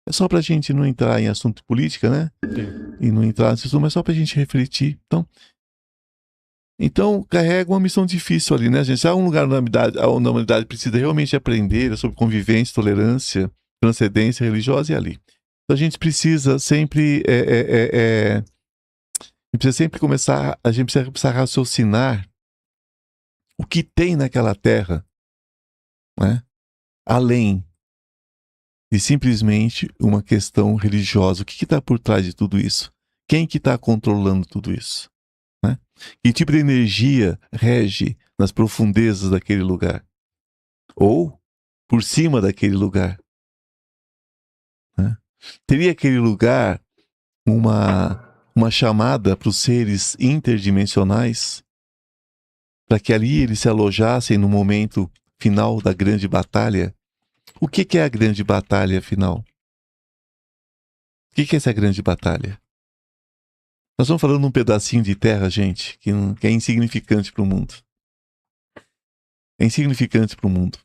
[SPEAKER 1] É só para a gente não entrar em assunto de política, né?
[SPEAKER 2] Sim.
[SPEAKER 1] E não entrar nesse assunto, mas só para a gente refletir. Então, carrega uma missão difícil ali, né, gente? Há um lugar onde a humanidade precisa realmente aprender sobre convivência, tolerância, transcendência religiosa, e ali. Então, a gente precisa sempre a gente precisa raciocinar o que tem naquela terra, né? Além de simplesmente uma questão religiosa. O que está por trás de tudo isso? Quem que está controlando tudo isso? Né? Que tipo de energia rege nas profundezas daquele lugar? Ou por cima daquele lugar? Né? Teria aquele lugar uma chamada para os seres interdimensionais para que ali eles se alojassem no momento final da grande batalha? O que é a grande batalha final? O que é essa grande batalha? Nós estamos falando de um pedacinho de terra, gente, que é insignificante para o mundo. É insignificante para o mundo.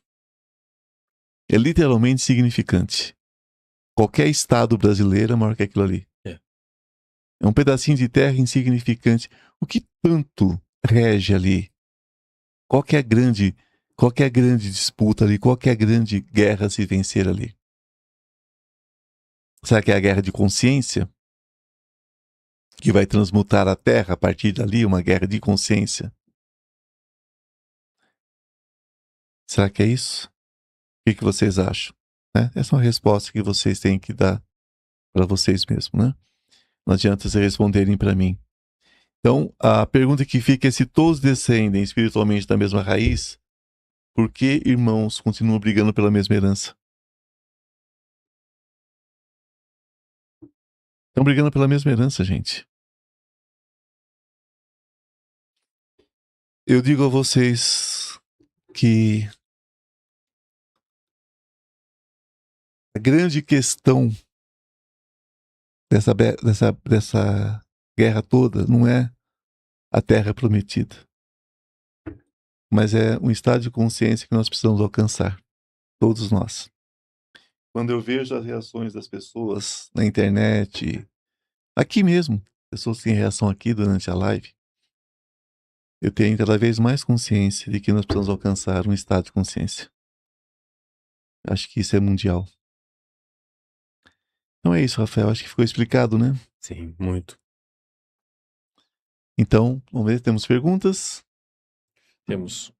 [SPEAKER 1] É literalmente insignificante. Qualquer estado brasileiro é maior que aquilo ali. É um pedacinho de terra insignificante. O que tanto rege ali? Qual é a grande disputa ali? Qual é a grande guerra a se vencer ali? Será que é a guerra de consciência? Que vai transmutar a terra a partir dali, uma guerra de consciência? Será que é isso? O que vocês acham? Né? Essa é uma resposta que vocês têm que dar para vocês mesmos, né? Não adianta vocês responderem para mim. Então, a pergunta que fica é: se todos descendem espiritualmente da mesma raiz, por que irmãos continuam brigando pela mesma herança? Estão brigando pela mesma herança, gente. Eu digo a vocês que a grande questão dessa guerra toda não é a terra prometida, mas é um estado de consciência que nós precisamos alcançar, todos nós. Quando eu vejo as reações das pessoas na internet, aqui mesmo, pessoas que têm reação aqui durante a live, eu tenho cada vez mais consciência de que nós precisamos alcançar um estado de consciência. Acho que isso é mundial. Então é isso, Rafael. Acho que ficou explicado, né?
[SPEAKER 2] Sim, muito.
[SPEAKER 1] Então, vamos ver, temos perguntas?
[SPEAKER 2] Temos.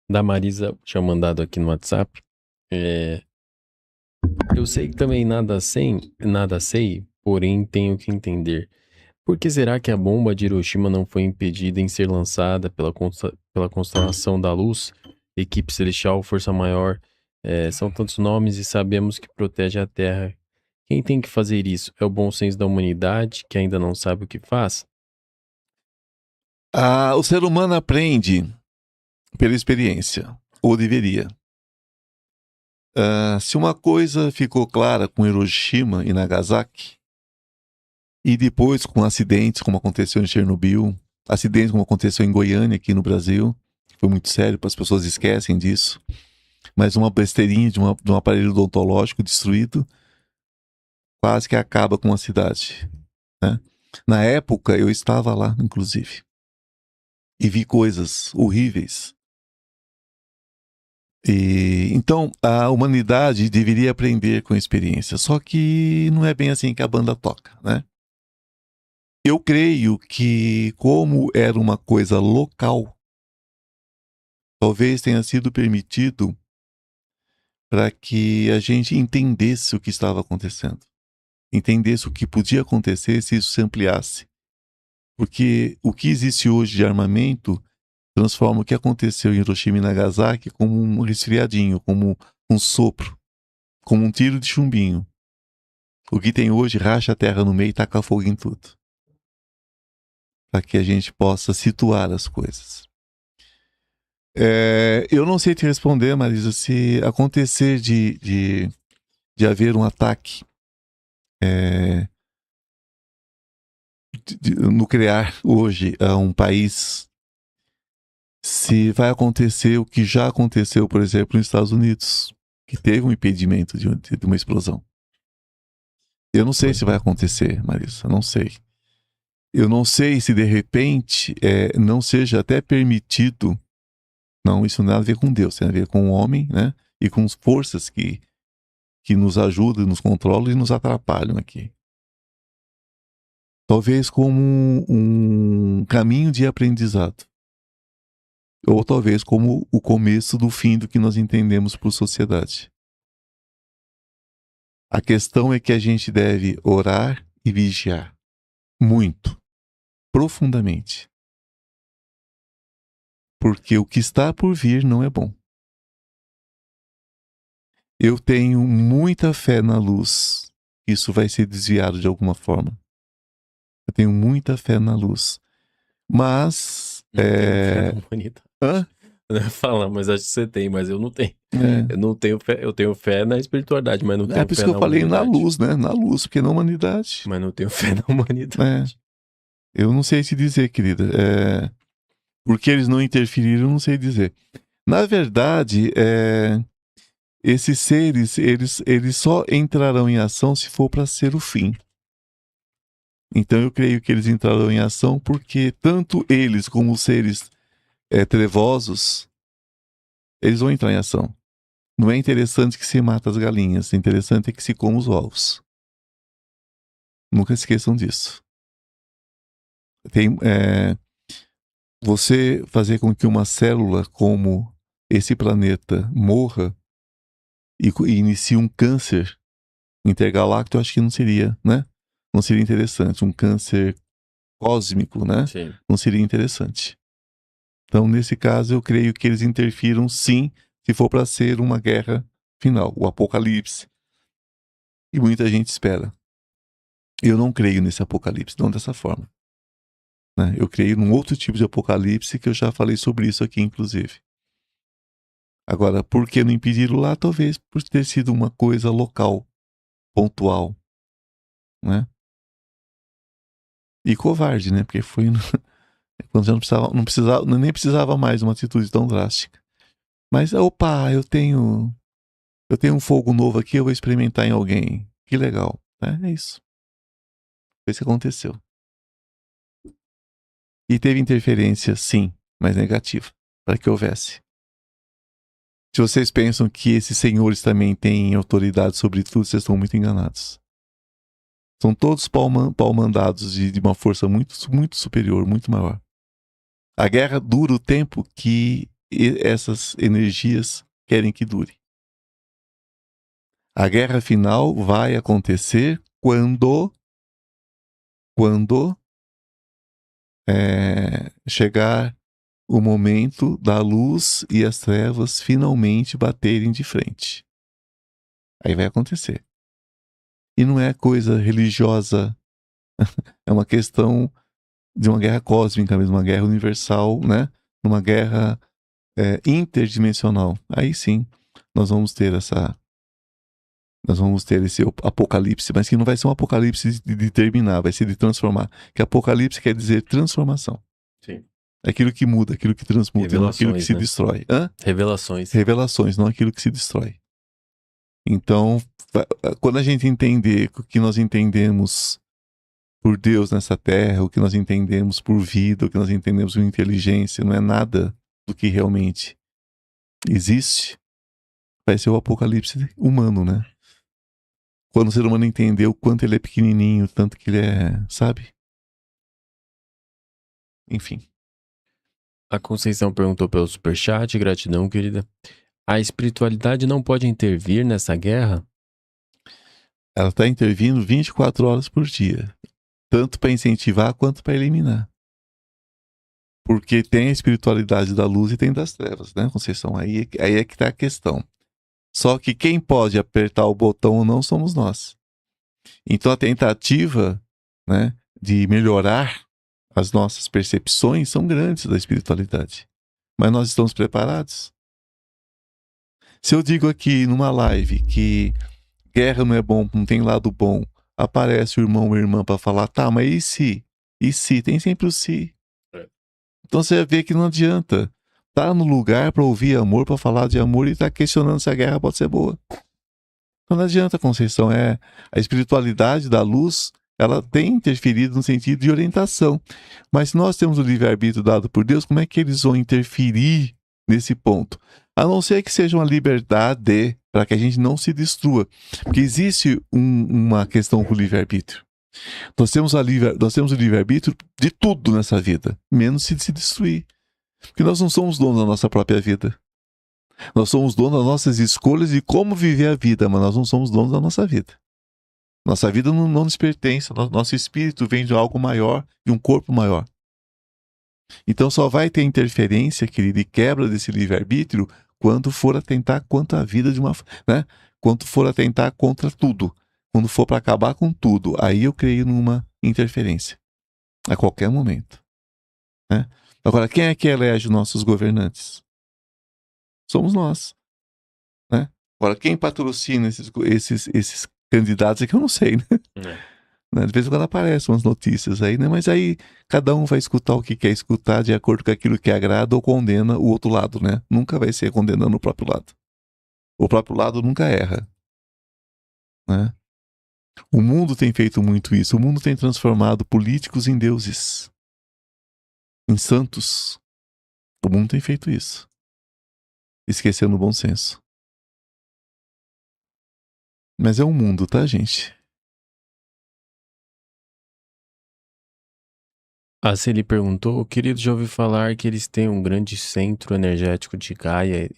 [SPEAKER 2] Da Marisa tinha mandado aqui no WhatsApp. Eu sei que também nada sei, porém tenho que entender. Por que será que a bomba de Hiroshima não foi impedida em ser lançada pela constelação da luz, equipe celestial, força maior? São tantos nomes e sabemos que protege a Terra. Quem tem que fazer isso? É o bom senso da humanidade, que ainda não sabe o que faz?
[SPEAKER 1] O ser humano aprende pela experiência, ou deveria. Se uma coisa ficou clara com Hiroshima e Nagasaki, e depois com acidentes como aconteceu em Chernobyl, acidentes como aconteceu em Goiânia, aqui no Brasil, foi muito sério, as pessoas esquecem disso, mas uma besteirinha de um aparelho odontológico destruído quase que acaba com a cidade, né? Na época, eu estava lá, inclusive, e vi coisas horríveis. Então, a humanidade deveria aprender com a experiência, só que não é bem assim que a banda toca, né? Eu creio que, como era uma coisa local, talvez tenha sido permitido para que a gente entendesse o que estava acontecendo, entendesse o que podia acontecer se isso se ampliasse. Porque o que existe hoje de armamento transforma o que aconteceu em Hiroshima e Nagasaki como um resfriadinho, como um sopro, como um tiro de chumbinho. O que tem hoje racha a terra no meio e taca fogo em tudo. Para que a gente possa situar as coisas. Eu não sei te responder, Marisa, se acontecer de haver um ataque nuclear hoje a um país, se vai acontecer o que já aconteceu, por exemplo, nos Estados Unidos, que teve um impedimento de uma explosão. Eu não sei se vai acontecer, Marisa, não sei. Eu não sei se de repente não seja até permitido. Não, isso não tem nada a ver com Deus, tem a ver com o homem, né? E com as forças que nos ajudam, nos controlam e nos atrapalham aqui. Talvez como um caminho de aprendizado. Ou talvez como o começo do fim do que nós entendemos por sociedade. A questão é que a gente deve orar e vigiar. Muito. Profundamente. Porque o que está por vir não é bom. Eu tenho muita fé na luz. Isso vai ser desviado de alguma forma. Eu tenho muita fé na luz. Mas...
[SPEAKER 2] Não tenho fé na humanidade.
[SPEAKER 1] Hã?
[SPEAKER 2] Eu ia falar, mas acho que você tem, mas eu não tenho.
[SPEAKER 1] É.
[SPEAKER 2] Eu não tenho fé, eu tenho fé na espiritualidade, mas não tenho
[SPEAKER 1] É por isso
[SPEAKER 2] fé
[SPEAKER 1] que eu
[SPEAKER 2] na
[SPEAKER 1] falei na
[SPEAKER 2] humanidade.
[SPEAKER 1] luz, né? Na luz, porque na humanidade.
[SPEAKER 2] Mas não tenho fé na humanidade.
[SPEAKER 1] Eu não sei te dizer, querida. Porque eles não interferiram, eu não sei dizer. Na verdade, esses seres, eles só entrarão em ação se for para ser o fim. Então eu creio que eles entrarão em ação porque tanto eles como os seres trevosos, eles vão entrar em ação. Não é interessante que se mata as galinhas, o interessante é que se coma os ovos. Nunca esqueçam disso. Você fazer com que uma célula como esse planeta morra e inicie um câncer intergaláctico, eu acho que não seria, né? Não seria interessante. Um câncer cósmico, né?
[SPEAKER 2] Sim.
[SPEAKER 1] Não seria interessante. Então, nesse caso, eu creio que eles interfiram sim, se for para ser uma guerra final, o apocalipse. E muita gente espera. Eu não creio nesse apocalipse, não dessa forma. Né? Eu creio num outro tipo de apocalipse que eu já falei sobre isso aqui, inclusive. Agora, por que não impediram lá? Talvez por ter sido uma coisa local, pontual, né? E covarde, né? Porque foi quando já nem precisava mais uma atitude tão drástica. Mas, opa, eu tenho um fogo novo aqui, eu vou experimentar em alguém. Que legal, né? É isso. Foi isso que aconteceu. E teve interferência, sim, mas negativa, para que houvesse. Se vocês pensam que esses senhores também têm autoridade sobre tudo, vocês estão muito enganados. São todos pau-mandados de uma força muito, muito superior, muito maior. A guerra dura o tempo que essas energias querem que dure. A guerra final vai acontecer quando chegar o momento da luz e as trevas finalmente baterem de frente. Aí vai acontecer. E não é coisa religiosa, é uma questão de uma guerra cósmica mesmo, uma guerra universal, né? Uma guerra interdimensional. Aí sim, nós vamos ter esse apocalipse, mas que não vai ser um apocalipse de terminar, vai ser de transformar. Que apocalipse quer dizer transformação.
[SPEAKER 2] Sim.
[SPEAKER 1] Aquilo que muda, aquilo que transmuta, não aquilo que se destrói.
[SPEAKER 2] Revelações.
[SPEAKER 1] Revelações, não aquilo que se destrói. Então, quando a gente entender o que nós entendemos por Deus nessa terra, o que nós entendemos por vida, o que nós entendemos por inteligência, não é nada do que realmente existe, vai ser o apocalipse humano, né? Quando o ser humano entender o quanto ele é pequenininho, tanto que ele é, sabe? Enfim.
[SPEAKER 2] A Conceição perguntou pelo superchat, gratidão, querida. A espiritualidade não pode intervir nessa guerra?
[SPEAKER 1] Ela está intervindo 24 horas por dia. Tanto para incentivar quanto para eliminar. Porque tem a espiritualidade da luz e tem das trevas, né, Conceição? Aí é que está a questão. Só que quem pode apertar o botão ou não somos nós. Então a tentativa, né, de melhorar as nossas percepções são grandes da espiritualidade. Mas nós estamos preparados? Se eu digo aqui numa live que guerra não é bom, não tem lado bom, aparece o irmão ou a irmã para falar, tá, mas e se? E se? Tem sempre o se. Então você vai ver que não adianta. Tá no lugar para ouvir amor, para falar de amor e tá questionando se a guerra pode ser boa. Então não adianta, Conceição. A espiritualidade da luz, ela tem interferido no sentido de orientação. Mas se nós temos o livre-arbítrio dado por Deus, como é que eles vão interferir nesse ponto? A não ser que seja uma liberdade para que a gente não se destrua. Porque existe uma questão com o livre-arbítrio. Nós temos o livre-arbítrio de tudo nessa vida, menos se destruir. Porque nós não somos donos da nossa própria vida. Nós somos donos das nossas escolhas e como viver a vida, mas nós não somos donos da nossa vida. Nossa vida não nos pertence, nosso espírito vem de algo maior, de um corpo maior. Então só vai ter interferência, querido, e quebra desse livre-arbítrio quando for atentar contra a vida de uma... né? Quando for atentar contra tudo. Quando for para acabar com tudo, aí eu creio numa interferência. A qualquer momento. Né? Agora, quem é que elege os nossos governantes? Somos nós. Né? Agora, quem patrocina esses candidatos é que eu não sei, né? De vez em quando aparecem umas notícias aí, né? Mas aí cada um vai escutar o que quer escutar de acordo com aquilo que agrada ou condena o outro lado, né? Nunca vai ser condenando o próprio lado. O próprio lado nunca erra. Né? O mundo tem feito muito isso. O mundo tem transformado políticos em deuses. Em santos. O mundo tem feito isso. Esquecendo o bom senso. Mas é um mundo, tá, gente?
[SPEAKER 2] A Celi perguntou, o querido já ouviu falar que eles têm um grande centro energético de Gaia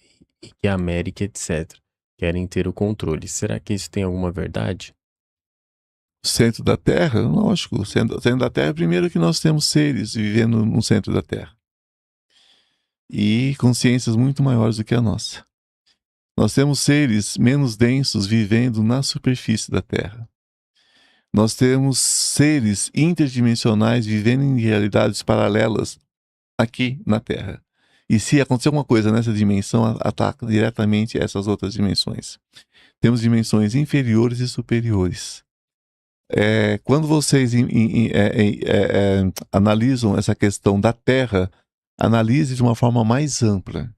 [SPEAKER 2] e que a América, etc. Querem ter o controle. Será que isso tem alguma verdade?
[SPEAKER 1] O centro da Terra? Lógico. O centro da Terra, primeiro que nós temos seres vivendo no centro da Terra. E consciências muito maiores do que a nossa. Nós temos seres menos densos vivendo na superfície da Terra. Nós temos seres interdimensionais vivendo em realidades paralelas aqui na Terra. E se acontecer alguma coisa nessa dimensão, ataca diretamente essas outras dimensões. Temos dimensões inferiores e superiores. Quando vocês analisam essa questão da Terra, analise de uma forma mais ampla.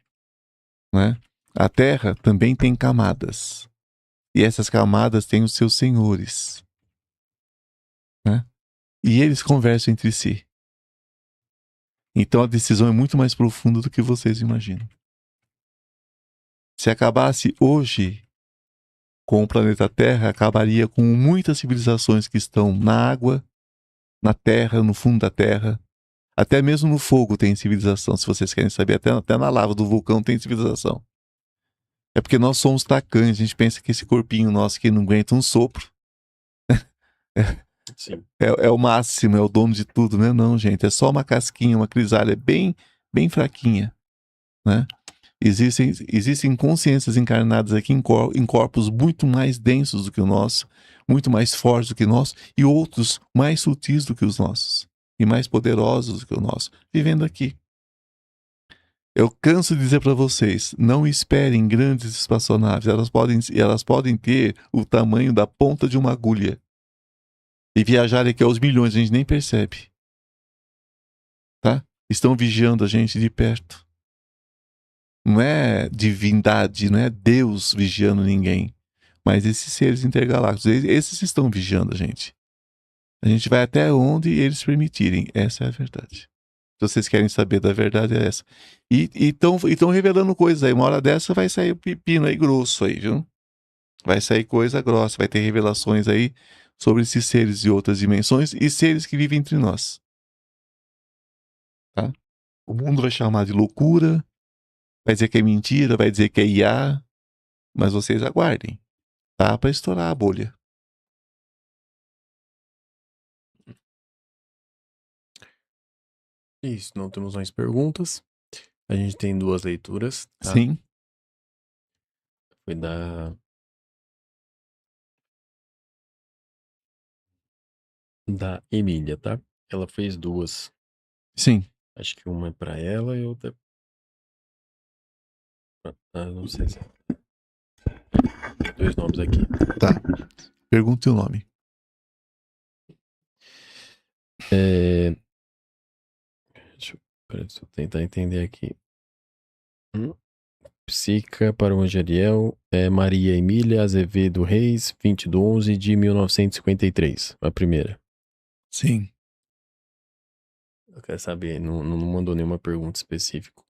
[SPEAKER 1] Né? A Terra também tem camadas. E essas camadas têm os seus senhores. Né? E eles conversam entre si. Então a decisão é muito mais profunda do que vocês imaginam. Se acabasse hoje com o planeta Terra, acabaria com muitas civilizações que estão na água, na terra, no fundo da terra. Até mesmo no fogo tem civilização, se vocês querem saber. Até na lava do vulcão tem civilização. É porque nós somos tacanhos, a gente pensa que esse corpinho nosso que não aguenta um sopro é o máximo, é o dono de tudo, né? Não, gente, é só uma casquinha, uma crisália bem, bem fraquinha, né? Existem consciências encarnadas aqui em corpos muito mais densos do que o nosso, muito mais fortes do que o nosso, e outros mais sutis do que os nossos. e mais poderosos do que o nosso, vivendo aqui. Eu canso de dizer para vocês, não esperem grandes espaçonaves, elas podem ter o tamanho da ponta de uma agulha e viajarem aqui aos milhões, a gente nem percebe, tá? Estão vigiando a gente de perto. Não é divindade, não é Deus vigiando ninguém, mas esses seres intergalácticos, esses estão vigiando a gente. A gente vai até onde eles permitirem, essa é a verdade. Se vocês querem saber da verdade, é essa. E estão revelando coisas aí. Uma hora dessa vai sair o pepino aí grosso aí, viu? Vai sair coisa grossa, vai ter revelações aí sobre esses seres de outras dimensões e seres que vivem entre nós. Tá? O mundo vai chamar de loucura, vai dizer que é mentira, vai dizer que é IA, mas vocês aguardem. Tá para estourar a bolha.
[SPEAKER 2] Isso, não temos mais perguntas. A gente tem 2 leituras, tá?
[SPEAKER 1] Sim.
[SPEAKER 2] Foi da Emília, tá? Ela fez 2.
[SPEAKER 1] Sim.
[SPEAKER 2] Acho que uma é pra ela e outra não sei se... 2 nomes aqui.
[SPEAKER 1] Tá. Pergunte o nome.
[SPEAKER 2] Deixa eu tentar entender aqui. Psica para o Angeliel, Maria Emília Azevedo Reis, 20/11 de 1953. A primeira.
[SPEAKER 1] Sim.
[SPEAKER 2] Eu quero saber, não mandou nenhuma pergunta específica.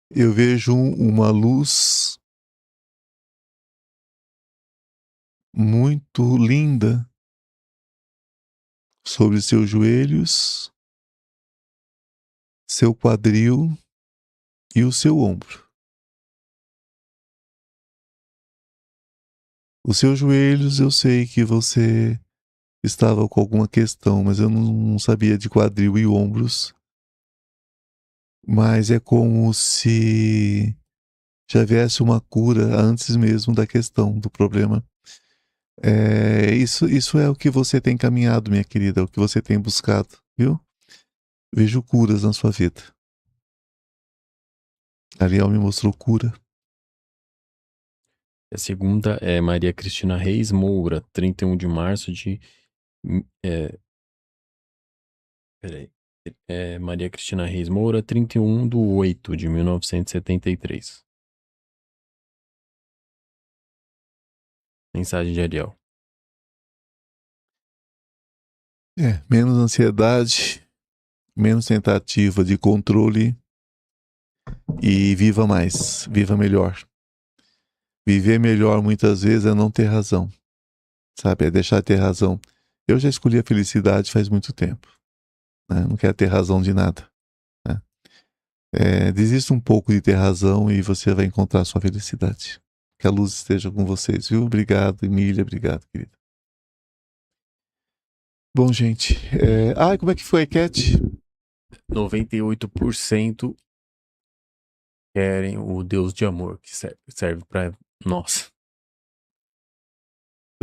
[SPEAKER 1] Eu vejo uma luz muito linda sobre seus joelhos, seu quadril e o seu ombro. Os seus joelhos, eu sei que você estava com alguma questão, mas eu não sabia de quadril e ombros. Mas é como se já viesse uma cura antes mesmo da questão, do problema. Isso é o que você tem caminhado, minha querida, o que você tem buscado, viu? Vejo curas na sua vida. Ariel me mostrou cura.
[SPEAKER 2] A segunda é Maria Cristina Reis Moura, 31 de março de... Peraí. Maria Cristina Reis Moura, 31/8 de 1973. Mensagem de Ariel.
[SPEAKER 1] Menos ansiedade, menos tentativa de controle e viva mais, viva melhor. Viver melhor muitas vezes é não ter razão, sabe? É deixar de ter razão. Eu já escolhi a felicidade faz muito tempo, né? Não quero ter razão de nada, né? Desista um pouco de ter razão e você vai encontrar a sua felicidade. Que a luz esteja com vocês, viu? Obrigado, Emília, obrigado, querida. Bom, gente, como é que foi a enquete?
[SPEAKER 2] 98% querem o Deus de amor, que serve pra nós.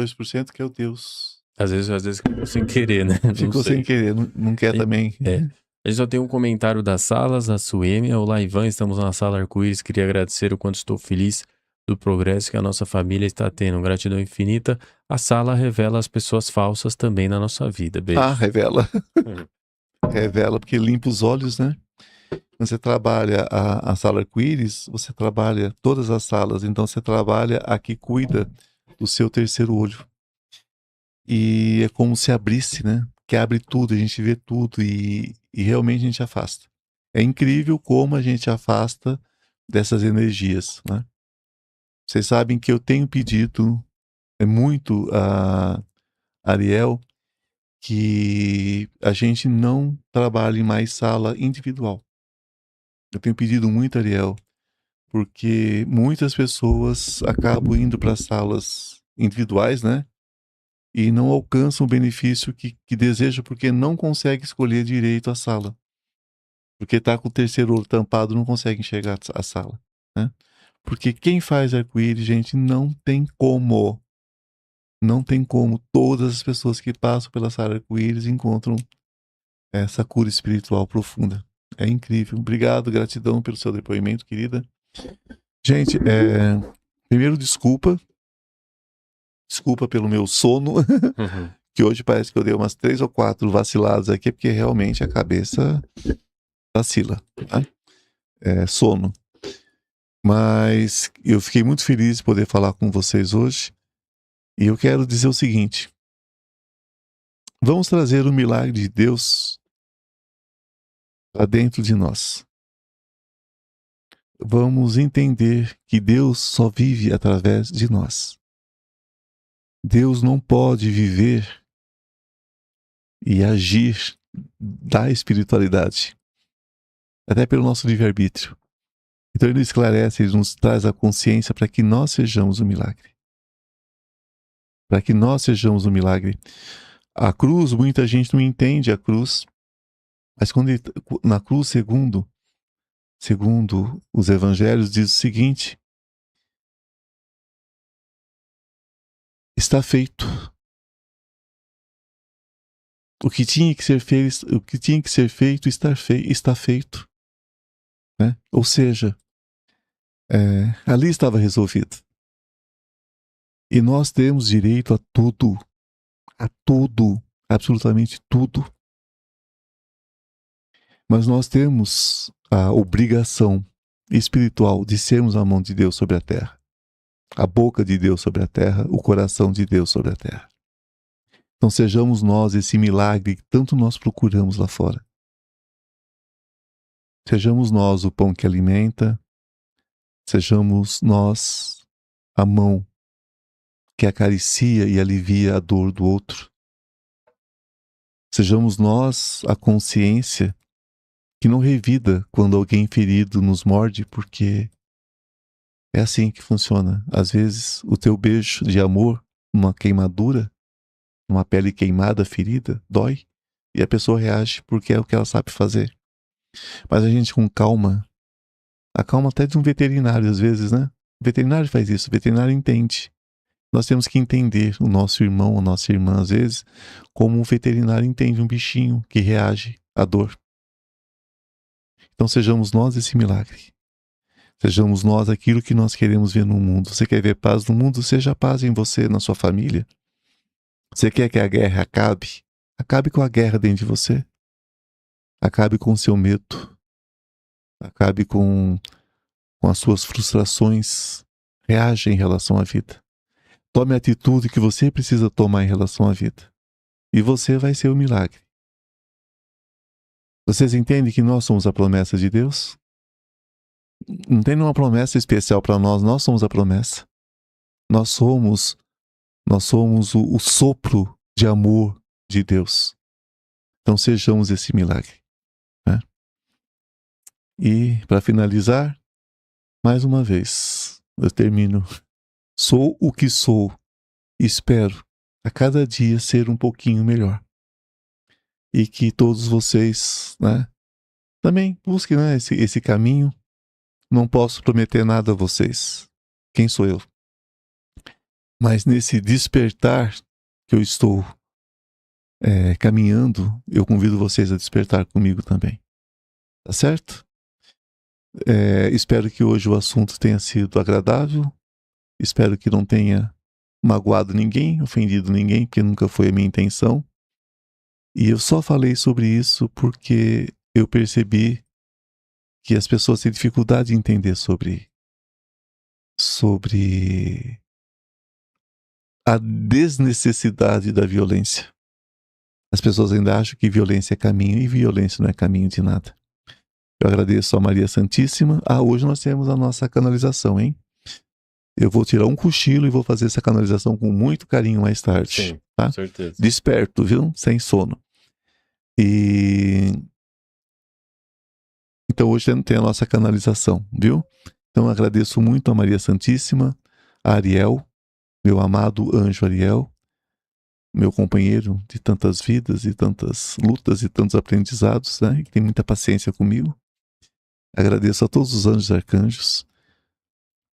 [SPEAKER 1] 2% que é o Deus.
[SPEAKER 2] Às vezes ficou sem querer, né?
[SPEAKER 1] Ficou sem querer, não quer também.
[SPEAKER 2] A gente só tem um comentário das salas, a Suemi, olá Ivan, estamos na sala Arco-Íris, queria agradecer o quanto estou feliz do progresso que a nossa família está tendo, gratidão infinita. A sala revela as pessoas falsas também na nossa vida, beijo.
[SPEAKER 1] Revela. Revela, porque limpa os olhos, né? Quando você trabalha a sala Arco-Íris, você trabalha todas as salas, então você trabalha a que cuida do seu terceiro olho. E é como se abrisse, né? Que abre tudo, a gente vê tudo e realmente a gente afasta. É incrível como a gente afasta dessas energias, né? Vocês sabem que eu tenho pedido muito a Ariel que a gente não trabalhe mais sala individual. Eu tenho pedido muito, Ariel, porque muitas pessoas acabam indo para salas individuais, né? E não alcançam o benefício que desejam porque não consegue escolher direito a sala. Porque está com o terceiro olho tampado, não consegue enxergar a sala, né? Porque quem faz arco-íris, gente, não tem como. Não tem como. Todas as pessoas que passam pela sala arco-íris encontram essa cura espiritual profunda. É incrível. Obrigado, gratidão pelo seu depoimento, querida. Gente, primeiro, desculpa pelo meu sono, que hoje parece que eu dei umas 3 ou 4 vaciladas aqui, porque realmente a cabeça vacila, tá? Sono. Mas eu fiquei muito feliz de poder falar com vocês hoje, e eu quero dizer o seguinte: vamos trazer o milagre de Deus para dentro de nós. Vamos entender que Deus só vive através de nós. Deus não pode viver e agir da espiritualidade, até pelo nosso livre-arbítrio. Então ele esclarece, ele nos traz a consciência para que nós sejamos o milagre. Para que nós sejamos o milagre. A cruz, muita gente não entende a cruz, mas quando ele, na cruz, segundo os evangelhos, diz o seguinte: está feito. O que tinha que ser feito está feito. Né? Ou seja, ali estava resolvido. E nós temos direito a tudo, absolutamente tudo. Mas nós temos a obrigação espiritual de sermos a mão de Deus sobre a terra, a boca de Deus sobre a terra, o coração de Deus sobre a terra. Então sejamos nós esse milagre que tanto nós procuramos lá fora. Sejamos nós o pão que alimenta, sejamos nós a mão que acaricia e alivia a dor do outro. Sejamos nós a consciência que não revida quando alguém ferido nos morde, porque é assim que funciona. Às vezes o teu beijo de amor, numa queimadura, numa pele queimada, ferida, dói, e a pessoa reage porque é o que ela sabe fazer. Mas a gente com calma, a calma até de um veterinário às vezes, né? O veterinário faz isso, o veterinário entende. Nós temos que entender o nosso irmão, a nossa irmã, às vezes, como o veterinário entende um bichinho que reage à dor. Então sejamos nós esse milagre. Sejamos nós aquilo que nós queremos ver no mundo. Você quer ver paz no mundo? Seja paz em você, na sua família. Você quer que a guerra acabe? Acabe com a guerra dentro de você. Acabe com o seu medo. Acabe com as suas frustrações. Reaja em relação à vida. Tome a atitude que você precisa tomar em relação à vida. E você vai ser o milagre. Vocês entendem que nós somos a promessa de Deus? Não tem nenhuma promessa especial para nós, nós somos a promessa. Nós somos o sopro de amor de Deus. Então sejamos esse milagre. Né? E para finalizar, mais uma vez, eu termino. Sou o que sou. Espero a cada dia ser um pouquinho melhor. E que todos vocês, né, também busquem, né, esse caminho. Não posso prometer nada a vocês. Quem sou eu? Mas nesse despertar que eu estou caminhando, eu convido vocês a despertar comigo também. Tá certo? Espero que hoje o assunto tenha sido agradável. Espero que não tenha magoado ninguém, ofendido ninguém, porque nunca foi a minha intenção. E eu só falei sobre isso porque eu percebi que as pessoas têm dificuldade de entender sobre a desnecessidade da violência. As pessoas ainda acham que violência é caminho, e violência não é caminho de nada. Eu agradeço a Maria Santíssima. Hoje nós temos a nossa canalização, hein? Eu vou tirar um cochilo e vou fazer essa canalização com muito carinho mais tarde.
[SPEAKER 2] Sim,
[SPEAKER 1] tá?
[SPEAKER 2] Com certeza.
[SPEAKER 1] Desperto, viu? Sem sono. Então hoje tem a nossa canalização, viu? Então agradeço muito a Maria Santíssima, a Ariel, meu amado anjo Ariel, meu companheiro de tantas vidas e tantas lutas e tantos aprendizados, né? Que tem muita paciência comigo. Agradeço a todos os anjos e arcanjos.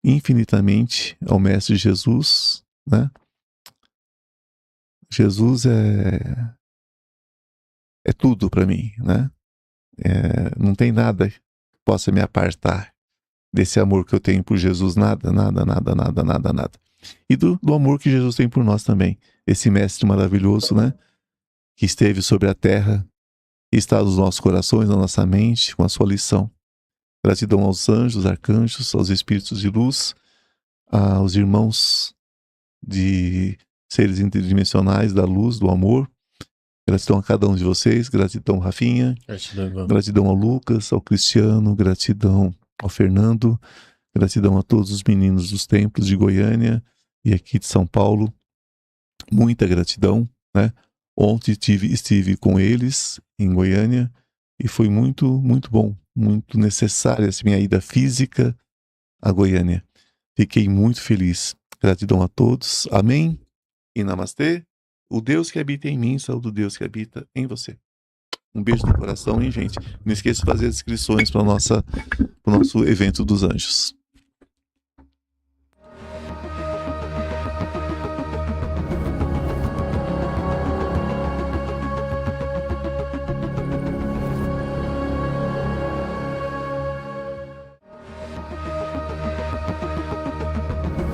[SPEAKER 1] infinitamente ao Mestre Jesus, né? Jesus é tudo para mim, né? Não tem nada que possa me apartar desse amor que eu tenho por Jesus, nada. E do amor que Jesus tem por nós também. Esse Mestre maravilhoso, né? Que esteve sobre a terra e está nos nossos corações, na nossa mente, com a sua lição. Gratidão aos anjos, arcanjos, aos espíritos de luz, aos irmãos de seres interdimensionais da luz, do amor. Gratidão a cada um de vocês, gratidão Rafinha, gratidão ao Lucas, ao Cristiano, gratidão ao Fernando, gratidão a todos os meninos dos templos de Goiânia e aqui de São Paulo. Muita gratidão, né? Ontem estive com eles em Goiânia e foi muito bom, muito necessária essa minha ida física a Goiânia. Fiquei muito feliz. Gratidão a todos. Amém e namastê. O Deus que habita em mim, saúde do Deus que habita em você. Um beijo no coração, hein, gente? Não esqueça de fazer as inscrições para o nosso evento dos anjos.